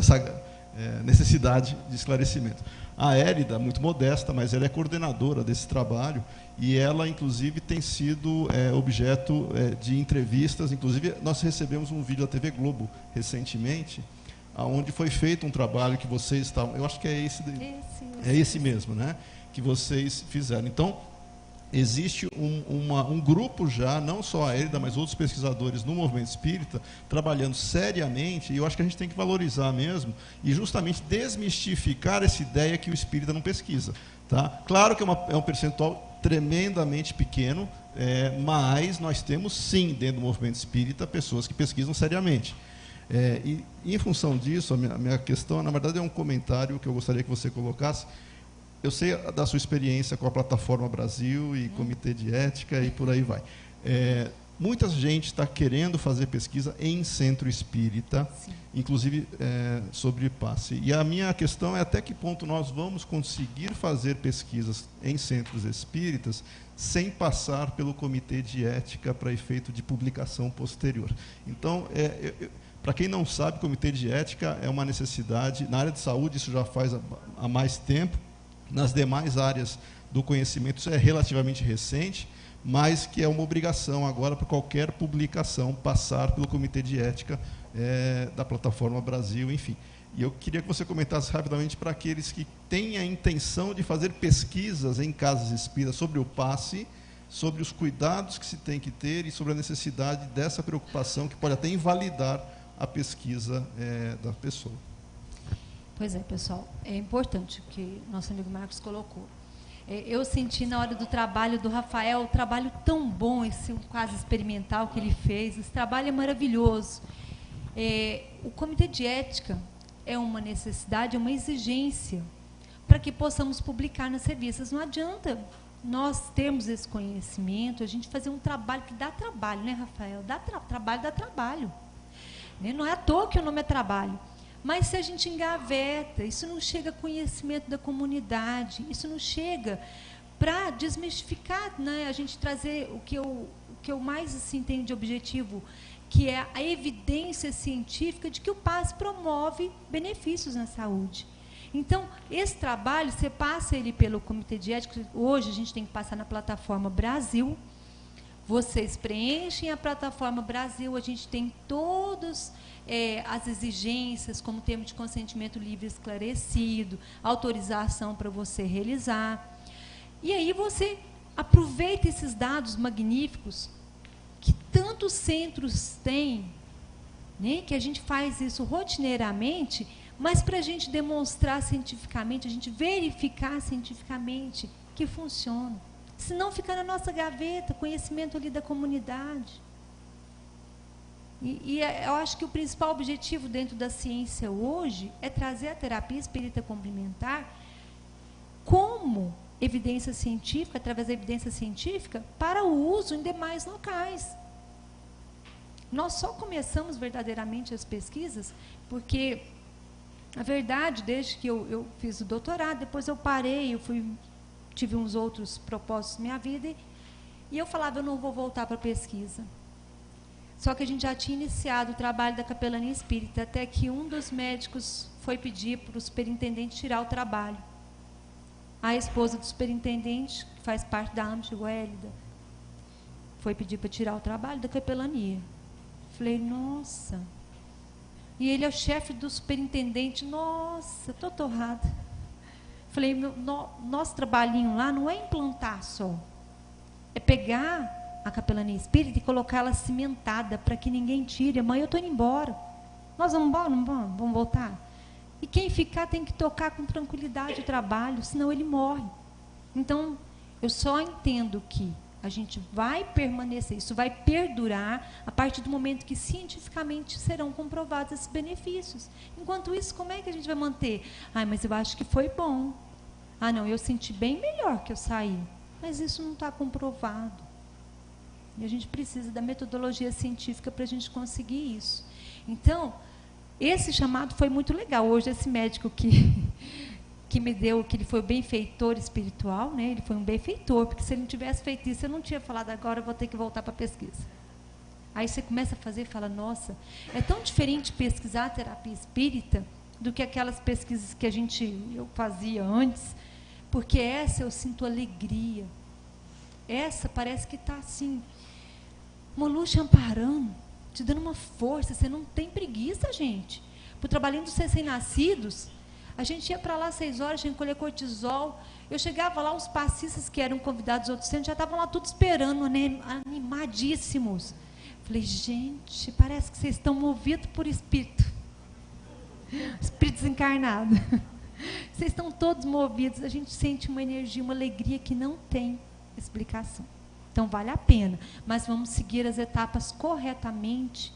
necessidade de esclarecimento. A Elida, muito modesta, mas ela é coordenadora desse trabalho e ela, inclusive, tem sido objeto de entrevistas. Inclusive, nós recebemos um vídeo da TV Globo recentemente, onde foi feito um trabalho que vocês estavam... Eu acho que é esse mesmo, né? Que vocês fizeram. Então, existe um grupo já, não só a Elida, mas outros pesquisadores no movimento espírita, trabalhando seriamente, e eu acho que a gente tem que valorizar mesmo, e justamente desmistificar essa ideia que o espírita não pesquisa. Tá? Claro que é um percentual tremendamente pequeno, mas nós temos sim, dentro do movimento espírita, pessoas que pesquisam seriamente. E em função disso, a minha questão, na verdade, é um comentário que eu gostaria que você colocasse. Eu sei da sua experiência com a Plataforma Brasil e Comitê de Ética e por aí vai. Muita gente está querendo fazer pesquisa em centro espírita, sim, inclusive sobre passe. E a minha questão é até que ponto nós vamos conseguir fazer pesquisas em centros espíritas sem passar pelo Comitê de Ética para efeito de publicação posterior. Então, para quem não sabe, o Comitê de Ética é uma necessidade. Na área de saúde, isso já faz há mais tempo. Nas demais áreas do conhecimento, isso é relativamente recente, mas que é uma obrigação agora para qualquer publicação passar pelo Comitê de Ética da Plataforma Brasil, enfim. E eu queria que você comentasse rapidamente para aqueles que têm a intenção de fazer pesquisas em casas espíritas sobre o passe, sobre os cuidados que se tem que ter e sobre a necessidade dessa preocupação que pode até invalidar a pesquisa da pessoa. Pois é, pessoal, é importante o que nosso amigo Marcos colocou. Eu senti na hora do trabalho do Rafael, um trabalho tão bom, esse quase experimental que ele fez, esse trabalho é maravilhoso. O Comitê de Ética é uma necessidade, é uma exigência para que possamos publicar nas revistas. Não adianta nós termos esse conhecimento, a gente fazer um trabalho que dá trabalho, né, Rafael? Dá trabalho. Não é à toa que o nome é trabalho. Mas se a gente engaveta, isso não chega a conhecimento da comunidade, isso não chega para desmistificar, né? A gente trazer o que eu mais assim, tenho de objetivo, que é a evidência científica de que o passe promove benefícios na saúde. Então, esse trabalho, você passa ele pelo Comitê de Ética, hoje a gente tem que passar na Plataforma Brasil, Vocês preenchem a plataforma Brasil, a gente tem todas as exigências, como termo de consentimento livre e esclarecido, autorização para você realizar. E aí você aproveita esses dados magníficos que tantos centros têm, né, que a gente faz isso rotineiramente, mas para a gente demonstrar cientificamente, a gente verificar cientificamente que funciona. Senão fica na nossa gaveta, conhecimento ali da comunidade. E eu acho que o principal objetivo dentro da ciência hoje é trazer a terapia espírita complementar como evidência científica, através da evidência científica, para o uso em demais locais. Nós só começamos verdadeiramente as pesquisas porque, na verdade, desde que eu fiz o doutorado, depois eu parei, tive uns outros propósitos na minha vida, e eu falava, eu não vou voltar para a pesquisa. Só que a gente já tinha iniciado o trabalho da capelania espírita, até que um dos médicos foi pedir para o superintendente tirar o trabalho. A esposa do superintendente, que faz parte da AME, chegou a Hélida, foi pedir para tirar o trabalho da capelania. Falei, nossa. E ele é o chefe do superintendente. Nossa, estou torrada. Falei, nosso trabalhinho lá não é implantar só. É pegar a capelania espírita e colocar ela cimentada para que ninguém tire. Amanhã eu estou indo embora. Nós vamos embora, não vamos? Vamos voltar? E quem ficar tem que tocar com tranquilidade o trabalho, senão ele morre. Então, eu só entendo que a gente vai permanecer, isso vai perdurar a partir do momento que cientificamente serão comprovados esses benefícios. Enquanto isso, como é que a gente vai manter? Ah, mas eu acho que foi bom. Ah, não, eu senti bem melhor que eu saí. Mas isso não está comprovado. E a gente precisa da metodologia científica para a gente conseguir isso. Então, esse chamado foi muito legal. Hoje, esse médico que me deu, que ele foi o benfeitor espiritual, né? Ele foi um benfeitor, porque se ele não tivesse feito isso, eu não tinha falado, agora eu vou ter que voltar para a pesquisa. Aí você começa a fazer e fala, nossa, é tão diferente pesquisar a terapia espírita do que aquelas pesquisas que eu fazia antes, porque essa eu sinto alegria. Essa parece que está assim, uma luz te amparando, te dando uma força, você não tem preguiça, gente. Para o trabalhinho dos recém-nascidos, a gente ia para lá às 6 horas, tinha que colher cortisol. Eu chegava lá, os passistas que eram convidados dos outros centros já estavam lá tudo esperando, né, animadíssimos. Falei, gente, parece que vocês estão movidos por espírito. Espírito desencarnado. Vocês estão todos movidos, a gente sente uma energia, uma alegria que não tem explicação. Então, vale a pena, mas vamos seguir as etapas corretamente,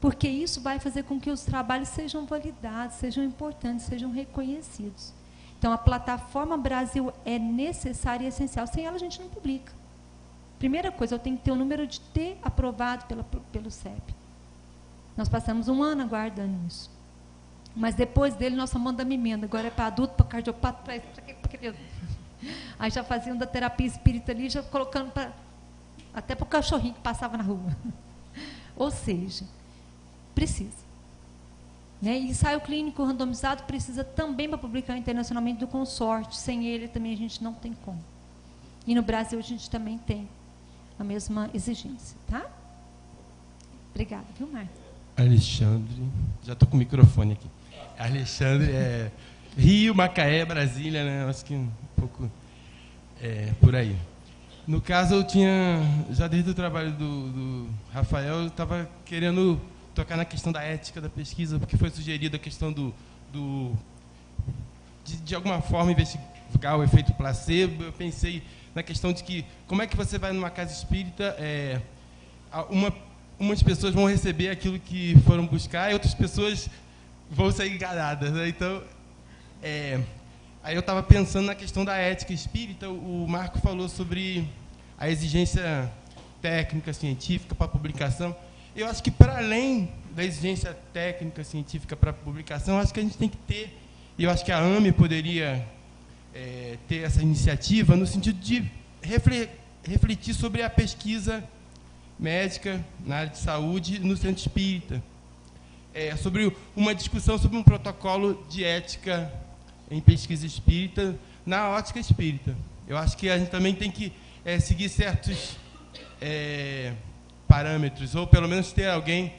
porque isso vai fazer com que os trabalhos sejam validados, sejam importantes, sejam reconhecidos. Então, a plataforma Brasil é necessária e essencial. Sem ela, a gente não publica. Primeira coisa, eu tenho que ter o número de T aprovado pelo CEP. Nós passamos 1 ano aguardando isso. Mas depois dele, nós só mandamos emenda. Agora é para adulto, para cardiopata, para isso, para criança. Aí já faziam da terapia espírita ali, já colocando até para o cachorrinho que passava na rua. Ou seja, precisa. Né? E ensaio clínico randomizado precisa também para publicar internacionalmente do consorte. Sem ele também a gente não tem como. E no Brasil a gente também tem a mesma exigência. Tá? Obrigada, viu, Marta? Alexandre, já estou com o microfone aqui. Alexandre, Rio, Macaé, Brasília, né? Acho que um pouco por aí. No caso, eu tinha, já desde o trabalho do Rafael, eu estava querendo tocar na questão da ética da pesquisa, porque foi sugerida a questão de alguma forma investigar o efeito placebo. Eu pensei na questão de que, como é que você vai numa casa espírita, umas pessoas vão receber aquilo que foram buscar e outras pessoas vão sair enganadas, né? Então, aí eu estava pensando na questão da ética espírita. O Marco falou sobre a exigência técnica, científica para publicação. Eu acho que, para além da exigência técnica, científica para publicação, acho que a gente tem que ter, e eu acho que a AME poderia ter essa iniciativa, no sentido de refletir sobre a pesquisa médica na área de saúde no centro espírita, sobre uma discussão sobre um protocolo de ética em pesquisa espírita na ótica espírita. Eu acho que a gente também tem que seguir certos parâmetros, ou pelo menos ter alguém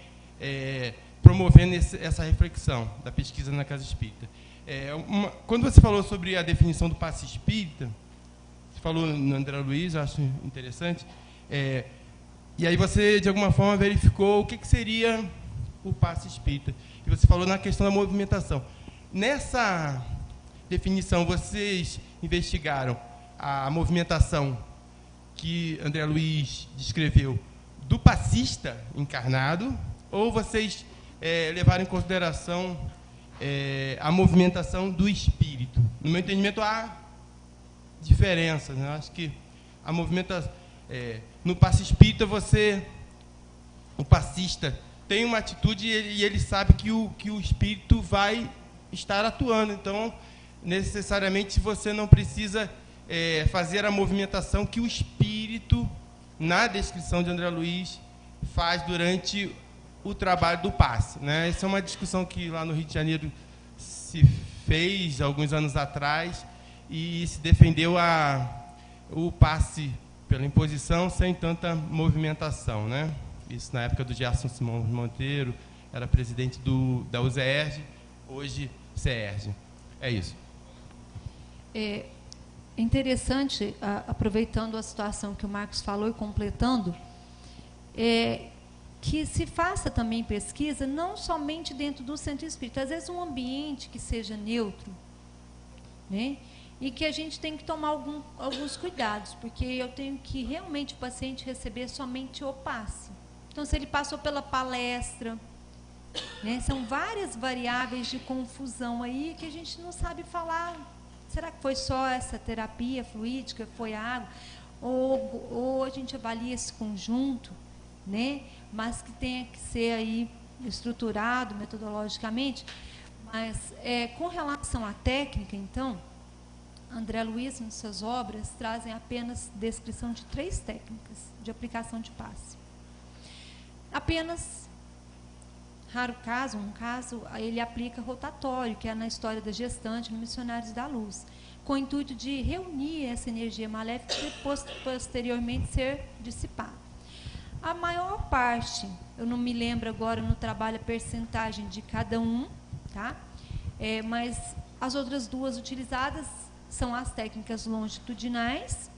promovendo essa reflexão da pesquisa na Casa Espírita. Quando você falou sobre a definição do passe espírita, você falou no André Luiz, eu acho interessante, e aí você, de alguma forma, verificou o que seria o passe espírita. E você falou na questão da movimentação. Nessa definição, vocês investigaram a movimentação que André Luiz descreveu do passista encarnado, ou vocês levaram em consideração a movimentação do espírito? No meu entendimento, há diferenças, né? Acho que a movimentação... no passe espírita, o passista tem uma atitude e ele sabe que o espírito vai estar atuando. Então, necessariamente, você não precisa fazer a movimentação que o espírito, na descrição de André Luiz, faz durante o trabalho do passe, né? Essa é uma discussão que lá no Rio de Janeiro se fez alguns anos atrás e se defendeu o passe pela imposição sem tanta movimentação, né? Isso na época do Gerson Simão Monteiro, era presidente da USERJ, hoje CERJ. É isso. É interessante, aproveitando a situação que o Marcos falou e completando, que se faça também pesquisa, não somente dentro do centro espírita, às vezes um ambiente que seja neutro, né? E que a gente tem que tomar alguns cuidados, porque eu tenho que realmente o paciente receber somente o passe. Então, se ele passou pela palestra, né, são várias variáveis de confusão aí que a gente não sabe falar. Será que foi só essa terapia fluídica, foi a água? Ou a gente avalia esse conjunto, né, mas que tenha que ser aí estruturado metodologicamente. Mas, com relação à técnica, então, André Luiz, em suas obras, trazem apenas descrição de 3 técnicas de aplicação de passe. Apenas, raro caso, ele aplica rotatório, que é na história da gestante, no Missionários da Luz, com o intuito de reunir essa energia maléfica e posteriormente ser dissipada. A maior parte, eu não me lembro agora no trabalho a percentagem de cada um, tá? Mas as outras 2 utilizadas são as técnicas longitudinais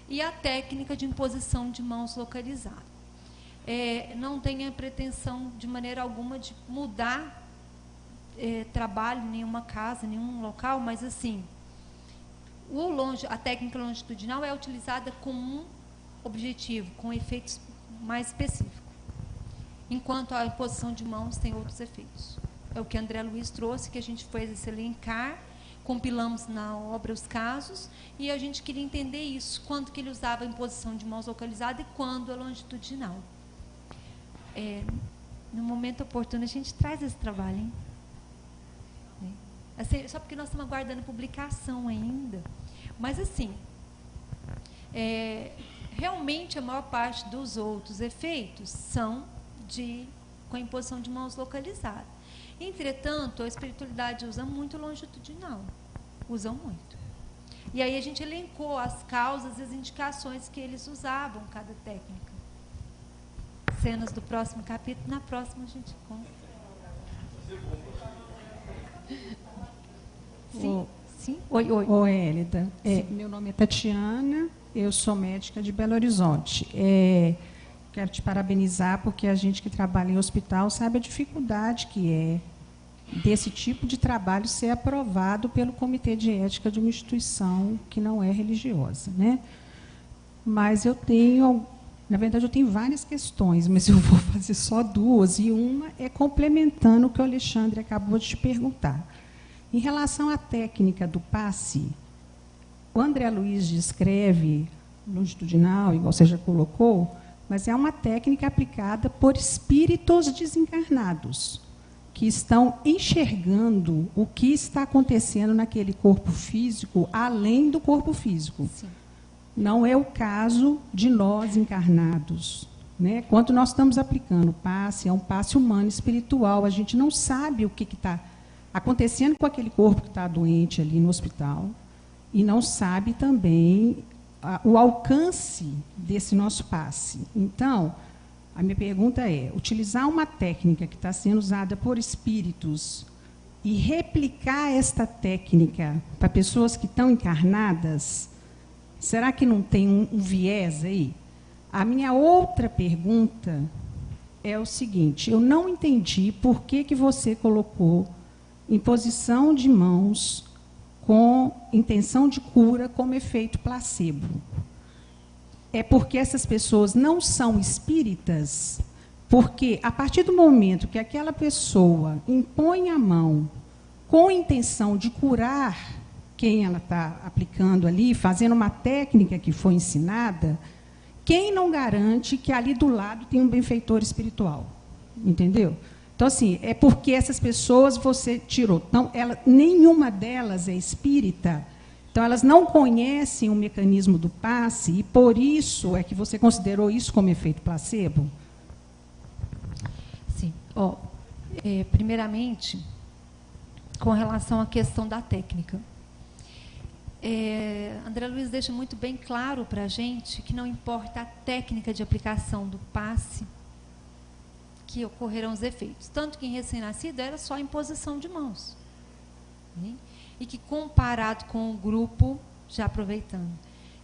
e a técnica de imposição de mãos localizada. Não tenho a pretensão, de maneira alguma, de mudar trabalho em nenhuma casa, nenhum local, mas, assim, a técnica longitudinal é utilizada com um objetivo, com efeitos mais específicos, enquanto a imposição de mãos tem outros efeitos. É o que André Luiz trouxe, que a gente fez esse elencar, compilamos na obra os casos, e a gente queria entender isso, quando que ele usava a imposição de mãos localizada e quando a longitudinal. No momento oportuno, a gente traz esse trabalho, hein? Assim, só porque nós estamos aguardando publicação ainda. Mas, assim, realmente a maior parte dos outros efeitos são com a imposição de mãos localizada. Entretanto, a espiritualidade usa muito longitudinal. Usam muito. E aí a gente elencou as causas e as indicações que eles usavam, cada técnica. Cenas do próximo capítulo, na próxima a gente conta. Sim, sim. Oi. Oi, Hélida. Meu nome é Tatiana, eu sou médica de Belo Horizonte. Quero te parabenizar, porque a gente que trabalha em hospital sabe a dificuldade que é desse tipo de trabalho ser aprovado pelo Comitê de Ética de uma instituição que não é religiosa, né? Mas eu tenho, na verdade, eu tenho várias questões, mas eu vou fazer só 2, e uma é complementando o que o Alexandre acabou de te perguntar. Em relação à técnica do passe, o André Luiz descreve longitudinal, igual você já colocou, mas é uma técnica aplicada por espíritos desencarnados, que estão enxergando o que está acontecendo naquele corpo físico, além do corpo físico. Sim. Não é o caso de nós encarnados, né? Quando nós estamos aplicando o passe, é um passe humano, espiritual, a gente não sabe o que está acontecendo com aquele corpo que está doente ali no hospital, e não sabe também o alcance desse nosso passe. Então, a minha pergunta é, utilizar uma técnica que está sendo usada por espíritos e replicar esta técnica para pessoas que estão encarnadas, será que não tem um viés aí? A minha outra pergunta é o seguinte, eu não entendi por que você colocou imposição de mãos com intenção de cura como efeito placebo. É porque essas pessoas não são espíritas? Porque, a partir do momento que aquela pessoa impõe a mão com intenção de curar quem ela está aplicando ali, fazendo uma técnica que foi ensinada, quem não garante que ali do lado tem um benfeitor espiritual? Entendeu? Então, assim, é porque essas pessoas você tirou. Então, nenhuma delas é espírita. Então, elas não conhecem o mecanismo do passe e, por isso, é que você considerou isso como efeito placebo? Sim. Primeiramente, com relação à questão da técnica. André Luiz deixa muito bem claro para a gente que não importa a técnica de aplicação do passe, que ocorrerão os efeitos. Tanto que em recém-nascido era só imposição de mãos. Né? E que comparado com o grupo, já aproveitando,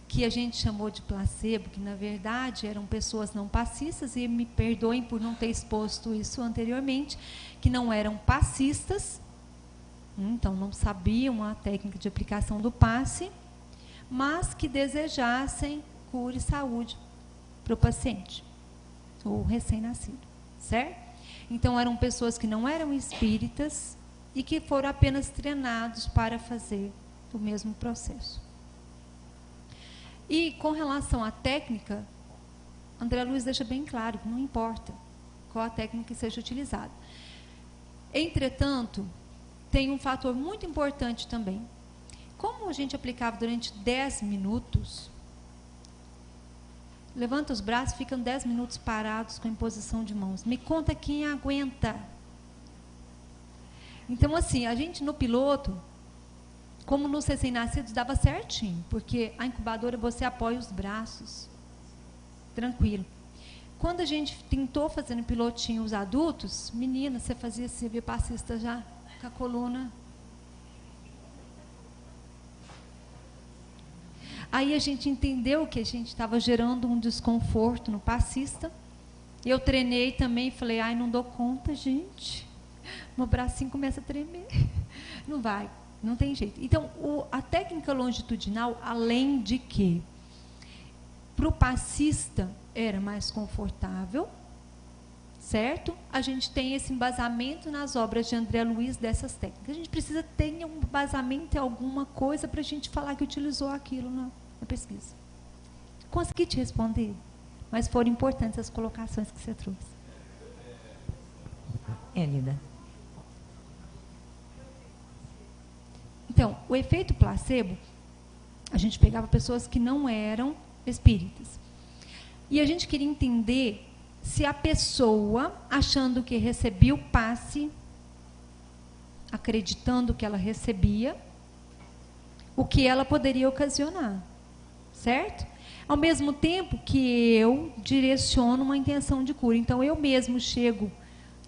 que a gente chamou de placebo, que na verdade eram pessoas não passistas, e me perdoem por não ter exposto isso anteriormente, que não eram passistas, então não sabiam a técnica de aplicação do passe, mas que desejassem cura e saúde para o paciente, o recém-nascido, certo? Então eram pessoas que não eram espíritas e que foram apenas treinados para fazer o mesmo processo. E com relação à técnica, André Luiz deixa bem claro que não importa qual a técnica que seja utilizada. Entretanto, tem um fator muito importante também. Como a gente aplicava durante 10 minutos, levanta os braços, ficam 10 minutos parados com a imposição de mãos. Me conta quem aguenta. Então, assim, a gente no piloto, como nos recém-nascidos, dava certinho, porque a incubadora você apoia os braços, tranquilo. Quando a gente tentou fazer no pilotinho os adultos, menina, você fazia assim, via passista já com a coluna. Aí a gente entendeu que a gente estava gerando um desconforto no passista. Eu treinei também e falei, ai, não dou conta, gente. Meu bracinho começa a tremer. Não vai, não tem jeito. Então, a técnica longitudinal, além de que para o passista era mais confortável, certo? A gente tem esse embasamento nas obras de André Luiz dessas técnicas. A gente precisa ter um embasamento em alguma coisa para a gente falar que utilizou aquilo na pesquisa. Consegui te responder, mas foram importantes as colocações que você trouxe. Elida. Então, o efeito placebo, a gente pegava pessoas que não eram espíritas. E a gente queria entender se a pessoa, achando que recebia o passe, acreditando que ela recebia, o que ela poderia ocasionar, certo? Ao mesmo tempo que eu direciono uma intenção de cura. Então, eu mesmo chego,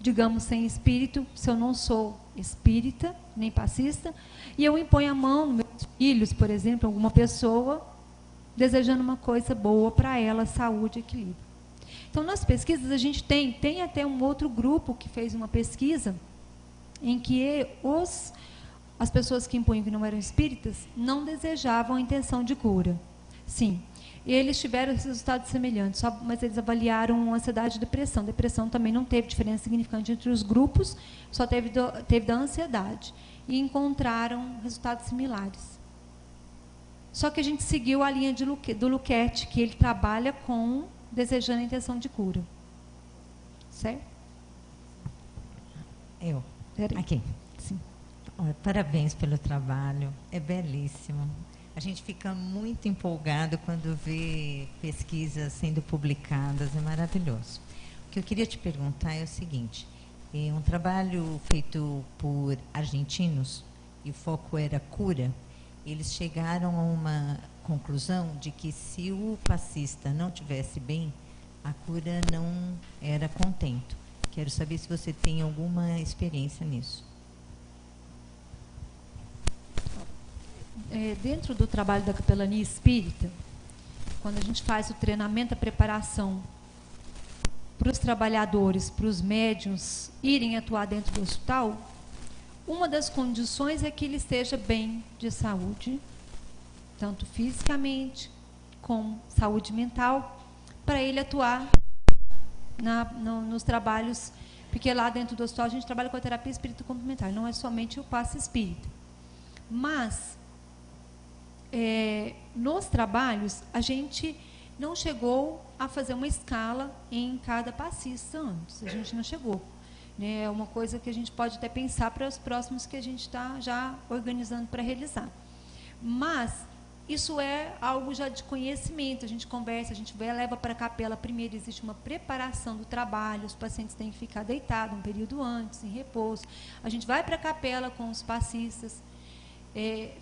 digamos, sem espírito, se eu não sou espírita, nem passista, e eu imponho a mão nos meus filhos, por exemplo, alguma pessoa, desejando uma coisa boa para ela, saúde e equilíbrio. Então, nas pesquisas, a gente tem até um outro grupo que fez uma pesquisa em que as pessoas que impunham que não eram espíritas não desejavam a intenção de cura. Sim, eles tiveram resultados semelhantes, mas eles avaliaram ansiedade e depressão. Depressão também não teve diferença significante entre os grupos, só teve da ansiedade. E encontraram resultados similares. Só que a gente seguiu a linha do Luquete, que ele trabalha com desejando a intenção de cura. Certo? Aqui. Sim. Parabéns pelo trabalho, é belíssimo. A gente fica muito empolgado quando vê pesquisas sendo publicadas, é maravilhoso. O que eu queria te perguntar é o seguinte, um trabalho feito por argentinos, e o foco era cura, eles chegaram a uma conclusão de que se o passista não tivesse bem, a cura não era contento. Quero saber se você tem alguma experiência nisso. Dentro do trabalho da capelania espírita, quando a gente faz o treinamento, a preparação para os trabalhadores, para os médiuns irem atuar dentro do hospital, uma das condições é que ele esteja bem de saúde, tanto fisicamente como saúde mental, para ele atuar nos trabalhos, porque lá dentro do hospital a gente trabalha com a terapia espírita complementar, não é somente o passe espírita. Mas, nos trabalhos, a gente não chegou a fazer uma escala em cada passista antes, a gente não chegou. É uma coisa que a gente pode até pensar para os próximos que a gente está já organizando para realizar. Mas isso é algo já de conhecimento, a gente conversa, a gente leva para a capela primeiro, existe uma preparação do trabalho, os pacientes têm que ficar deitados um período antes, em repouso. A gente vai para a capela com os passistas,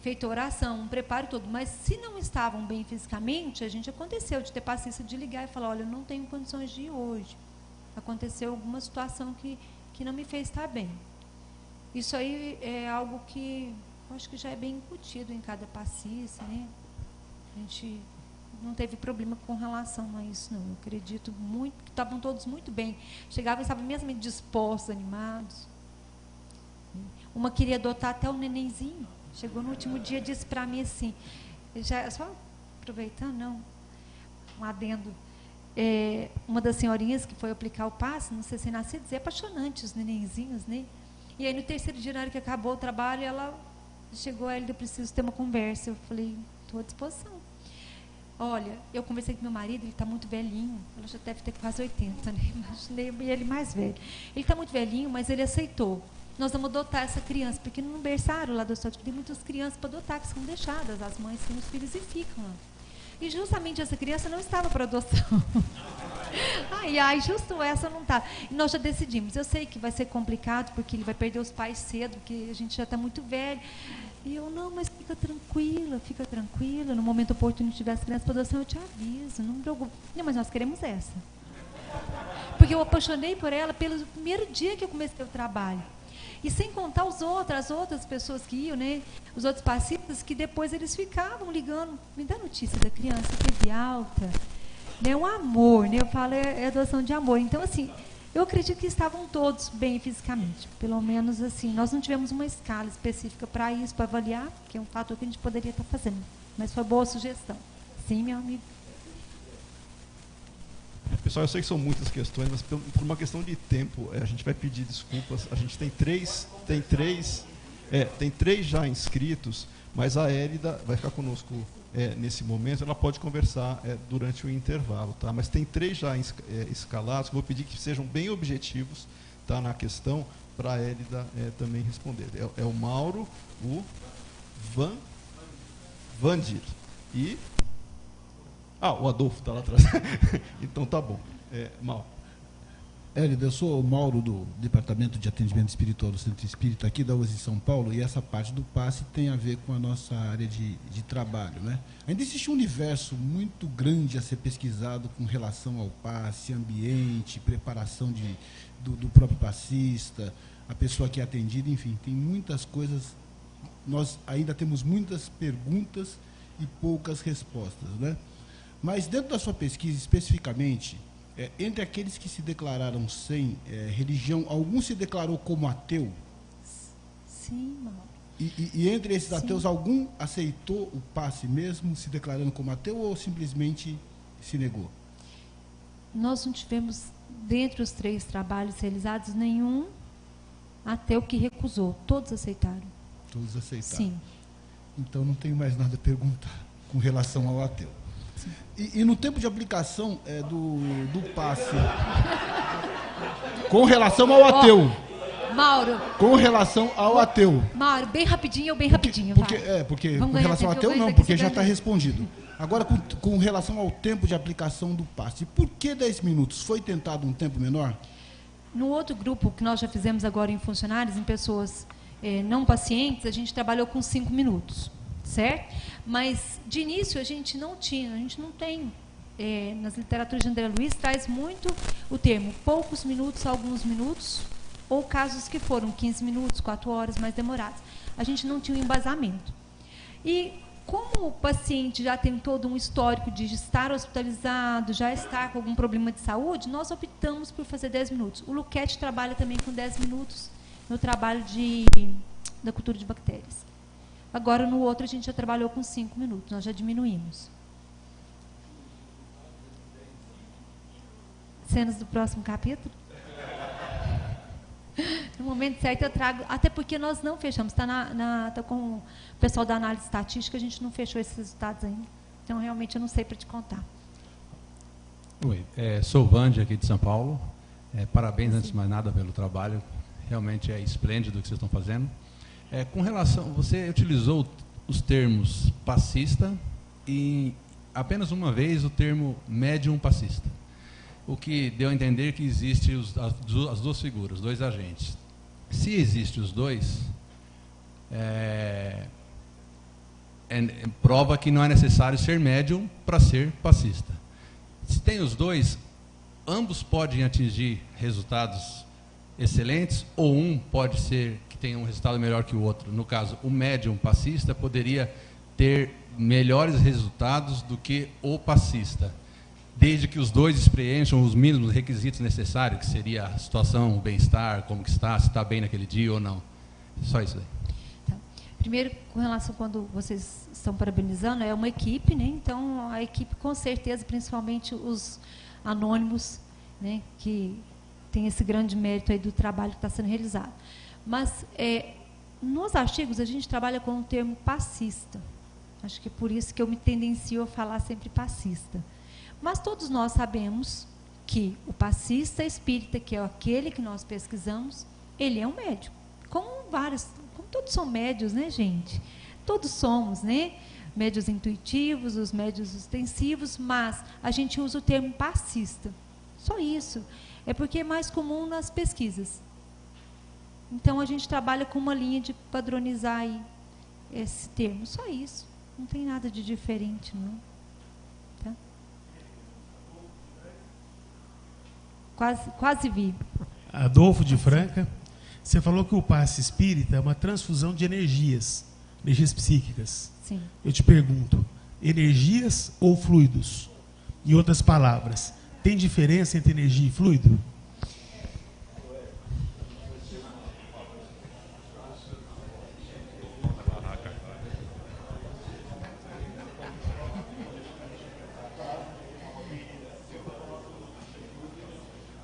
feita oração, um preparo todo, mas se não estavam bem fisicamente, aconteceu de ter passista de ligar e falar, olha, eu não tenho condições de ir hoje. Aconteceu alguma situação que não me fez estar bem. Isso aí é algo que eu acho que já é bem incutido em cada passista, né? A gente não teve problema com relação a isso, não. Eu acredito muito que estavam todos muito bem. Chegavam e estavam mesmo dispostos, animados. Uma queria adotar até um nenenzinho. Chegou no último dia e disse para mim assim, já, só aproveitando, não, um adendo, uma das senhorinhas que foi aplicar o passe, não sei se nascidos, é apaixonante os nenenzinhos, né? E aí no terceiro dia, na hora que acabou o trabalho, ela chegou a ele, eu preciso ter uma conversa. Eu falei, estou à disposição. Olha, eu conversei com meu marido, ele está muito velhinho, ela já deve ter quase 80, né? Imaginei ele mais velho. Ele está muito velhinho, mas ele aceitou. Nós vamos adotar essa criança, porque no berçário lá do hospital tem muitas crianças para adotar, que são deixadas, as mães têm os filhos e ficam lá. E justamente essa criança não estava para adoção. Ai, justo essa não está. E nós já decidimos, eu sei que vai ser complicado, porque ele vai perder os pais cedo, porque a gente já está muito velho. E eu, não, mas fica tranquila, no momento oportuno que tiver as crianças para adoção, eu te aviso, não me preocupe. Não, mas nós queremos essa. Porque eu apaixonei por ela pelo primeiro dia que eu comecei o trabalho. E sem contar as outras pessoas que iam, né? Os outros passistas, que depois eles ficavam ligando, me dá notícia da criança, teve alta, né? Um amor, né? Eu falo, é adoção de amor. Então, assim, eu acredito que estavam todos bem fisicamente, pelo menos assim. Nós não tivemos uma escala específica para isso, para avaliar, que é um fator que a gente poderia estar fazendo. Mas foi boa sugestão. Sim, meu amigo. Pessoal, eu sei que são muitas questões, mas por uma questão de tempo, a gente vai pedir desculpas. A gente tem três já inscritos, mas a Hélida vai ficar conosco nesse momento. Ela pode conversar durante o intervalo, tá? Mas tem 3 já escalados. Vou pedir que sejam bem objetivos, tá, na questão, para a Hélida também responder. É o Mauro, o Vandir e... o Adolfo está lá atrás. Então tá bom. Mauro. Hélida, eu sou o Mauro do Departamento de Atendimento Espiritual do Centro Espírita aqui da USE São Paulo, e essa parte do passe tem a ver com a nossa área de trabalho, né? Ainda existe um universo muito grande a ser pesquisado com relação ao passe, ambiente, preparação do próprio passista, a pessoa que é atendida, enfim, tem muitas coisas. Nós ainda temos muitas perguntas e poucas respostas, né? Mas dentro da sua pesquisa, especificamente, entre aqueles que se declararam sem religião, algum se declarou como ateu? Sim, Mauro. E entre esses ateus, algum aceitou o passe mesmo, se declarando como ateu, ou simplesmente se negou? Nós não tivemos, dentre os 3 trabalhos realizados, nenhum ateu que recusou. Todos aceitaram. Todos aceitaram. Sim. Então não tenho mais nada a perguntar com relação ao ateu. E no tempo de aplicação do passe, com relação ao ateu. Mauro. Com relação ao ateu. Mauro, bem rapidinho. Porque com relação ao ateu não, porque já está respondido. Agora, com relação ao tempo de aplicação do passe, por que 10 minutos? Foi tentado um tempo menor? No outro grupo que nós já fizemos agora em funcionários, em pessoas não pacientes, a gente trabalhou com 5 minutos. certo? Mas, de início, a gente não tem. Nas literaturas de André Luiz, traz muito o termo poucos minutos, alguns minutos, ou casos que foram 15 minutos, 4 horas mais demorados. A gente não tinha um embasamento. E, como o paciente já tem todo um histórico de estar hospitalizado, já estar com algum problema de saúde, nós optamos por fazer 10 minutos. O Luquete trabalha também com 10 minutos no trabalho da cultura de bactérias. Agora, no outro, a gente já trabalhou com 5 minutos, nós já diminuímos. Cenas do próximo capítulo? No momento certo eu trago, até porque nós não fechamos, tá com o pessoal da análise estatística, a gente não fechou esses resultados ainda. Então, realmente, eu não sei para te contar. Oi, sou o Vande, aqui de São Paulo. Parabéns, antes de mais nada, pelo trabalho. Realmente é esplêndido o que vocês estão fazendo. Com relação, você utilizou os termos passista e apenas uma vez o termo médium passista. O que deu a entender que existe as duas figuras, dois agentes. Se existem os dois, prova que não é necessário ser médium para ser passista. Se tem os dois, ambos podem atingir resultados excelentes, ou um pode ser que tenha um resultado melhor que o outro. No caso, o médium passista poderia ter melhores resultados do que o passista, desde que os dois preencham os mínimos requisitos necessários, que seria a situação, o bem-estar, como que está, se está bem naquele dia ou não. Só isso aí. Tá. Primeiro, com relação quando vocês estão parabenizando, é uma equipe, né? Então, a equipe, com certeza, principalmente os anônimos, né, que tem esse grande mérito aí do trabalho que está sendo realizado. Mas, nos artigos, a gente trabalha com o termo passista. Acho que é por isso que eu me tendencio a falar sempre passista. Mas todos nós sabemos que o passista espírita, que é aquele que nós pesquisamos, ele é um médium. Como todos são médios, né, gente? Todos somos, né? Médios intuitivos, os médios extensivos, mas a gente usa o termo passista. Só isso. É porque é mais comum nas pesquisas. Então, a gente trabalha com uma linha de padronizar aí esse termo. Só isso. Não tem nada de diferente, não. Tá? Quase vi. Adolfo de Franca, você falou que o passe espírita é uma transfusão de energias psíquicas. Sim. Eu te pergunto, energias ou fluidos? Em outras palavras, tem diferença entre energia e fluido?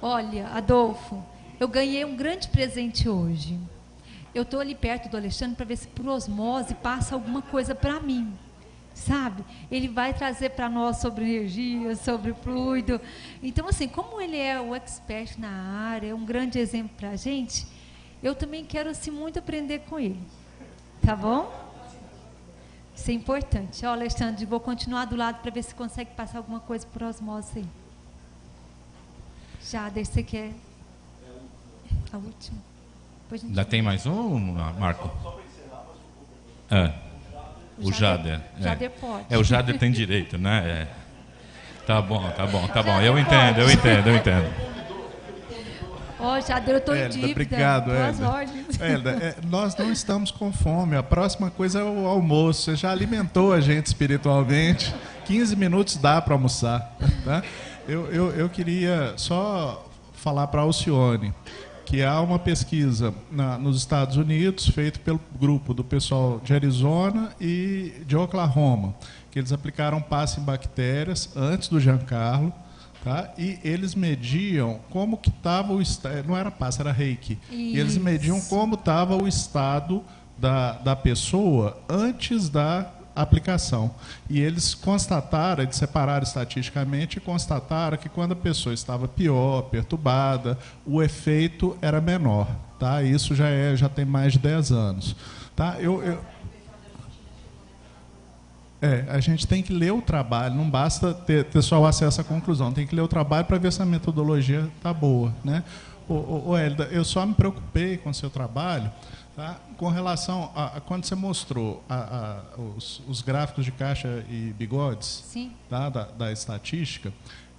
Olha, Adolfo, eu ganhei um grande presente hoje. Eu estou ali perto do Alexandre para ver se por osmose passa alguma coisa para mim, sabe? Ele vai trazer para nós sobre energia, sobre fluido. Então, assim, como ele é o expert na área, é um grande exemplo para a gente, eu também quero, assim, muito aprender com ele. Tá bom? Isso é importante. Ó, Alexandre, vou continuar do lado para ver se consegue passar alguma coisa por osmose aí. Jader, você quer a última? Ainda tem mais um, Marco? O Jader. Jader pode. O Jader tem direito, né? Tá bom. Eu entendo. Ó, Jader, eu estou em dívida. Obrigado, Hélida. Nós não estamos com fome. A próxima coisa é o almoço. Você já alimentou a gente espiritualmente. 15 minutos dá para almoçar. Tá? Eu queria só falar para a Alcione que há uma pesquisa nos Estados Unidos, feita pelo grupo do pessoal de Arizona e de Oklahoma, que eles aplicaram passe em bactérias antes do Giancarlo, tá? E eles mediam como que estava o estado, não era passe, era reiki, e eles mediam como estava o estado da pessoa antes da aplicação. E eles constataram, eles separaram estatisticamente e constataram que quando a pessoa estava pior, perturbada, o efeito era menor. Tá? Isso já tem mais de 10 anos. Tá? A gente tem que ler o trabalho, não basta ter só o acesso à conclusão, tem que ler o trabalho para ver se a metodologia está boa. Né? Hélida, eu só me preocupei com o seu trabalho, tá? Com relação a quando você mostrou os gráficos de caixa e bigodes, Sim. tá? da estatística,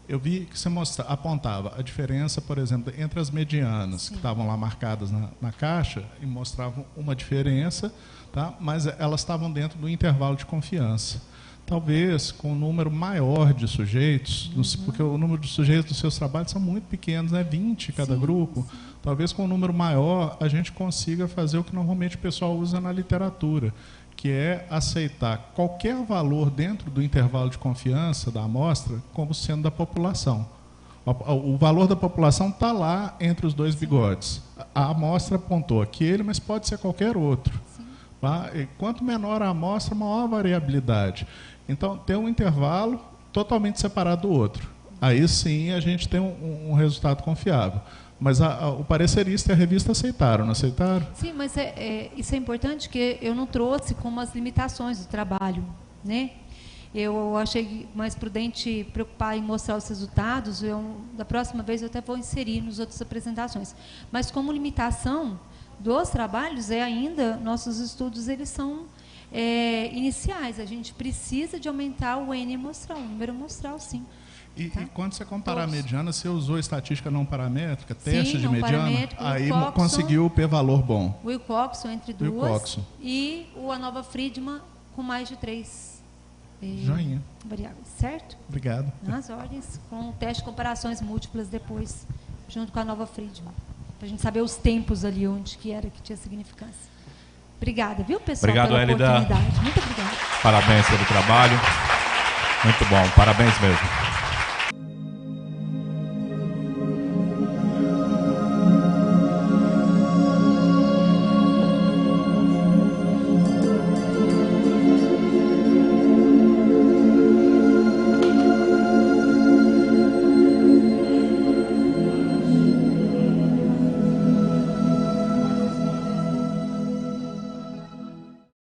eu vi que você apontava a diferença, por exemplo, entre as medianas, Sim. que estavam lá marcadas na caixa, e mostravam uma diferença, tá? Mas elas estavam dentro do intervalo de confiança. Talvez com um número maior de sujeitos, porque o número de sujeitos dos seus trabalhos são muito pequenos, né? 20 cada grupo. Sim. Talvez com um número maior a gente consiga fazer o que normalmente o pessoal usa na literatura, que é aceitar qualquer valor dentro do intervalo de confiança da amostra como sendo da população. O valor da população está lá entre os dois bigodes. A amostra apontou aquele, mas pode ser qualquer outro. Tá? E quanto menor a amostra, maior a variabilidade. Então, tem um intervalo totalmente separado do outro. Aí sim a gente tem um resultado confiável. Mas o parecerista e a revista aceitaram, não aceitaram? Sim, mas isso é importante, que eu não trouxe como as limitações do trabalho, né? Eu achei mais prudente preocupar em mostrar os resultados. Da próxima vez eu até vou inserir nas outras apresentações. Mas como limitação dos trabalhos, ainda nossos estudos eles são iniciais. A gente precisa de aumentar o N amostral, o número amostral, sim. E quando você comparar Todos. a mediana, você usou estatística não paramétrica, teste de não mediana, paramétrico, aí Wilcoxon, conseguiu o p-valor bom. O Wilcoxon entre duas Wilcoxon. e a Nova Friedman com mais de 3 Joinha. variáveis, certo? Obrigado. Nas ordens, com o teste de comparações múltiplas depois, junto com a Nova Friedman, para a gente saber os tempos ali, onde que tinha significância. Obrigada, viu, pessoal, Obrigado, pela Hélida. oportunidade. Muito obrigada. Parabéns pelo trabalho. Muito bom, parabéns mesmo.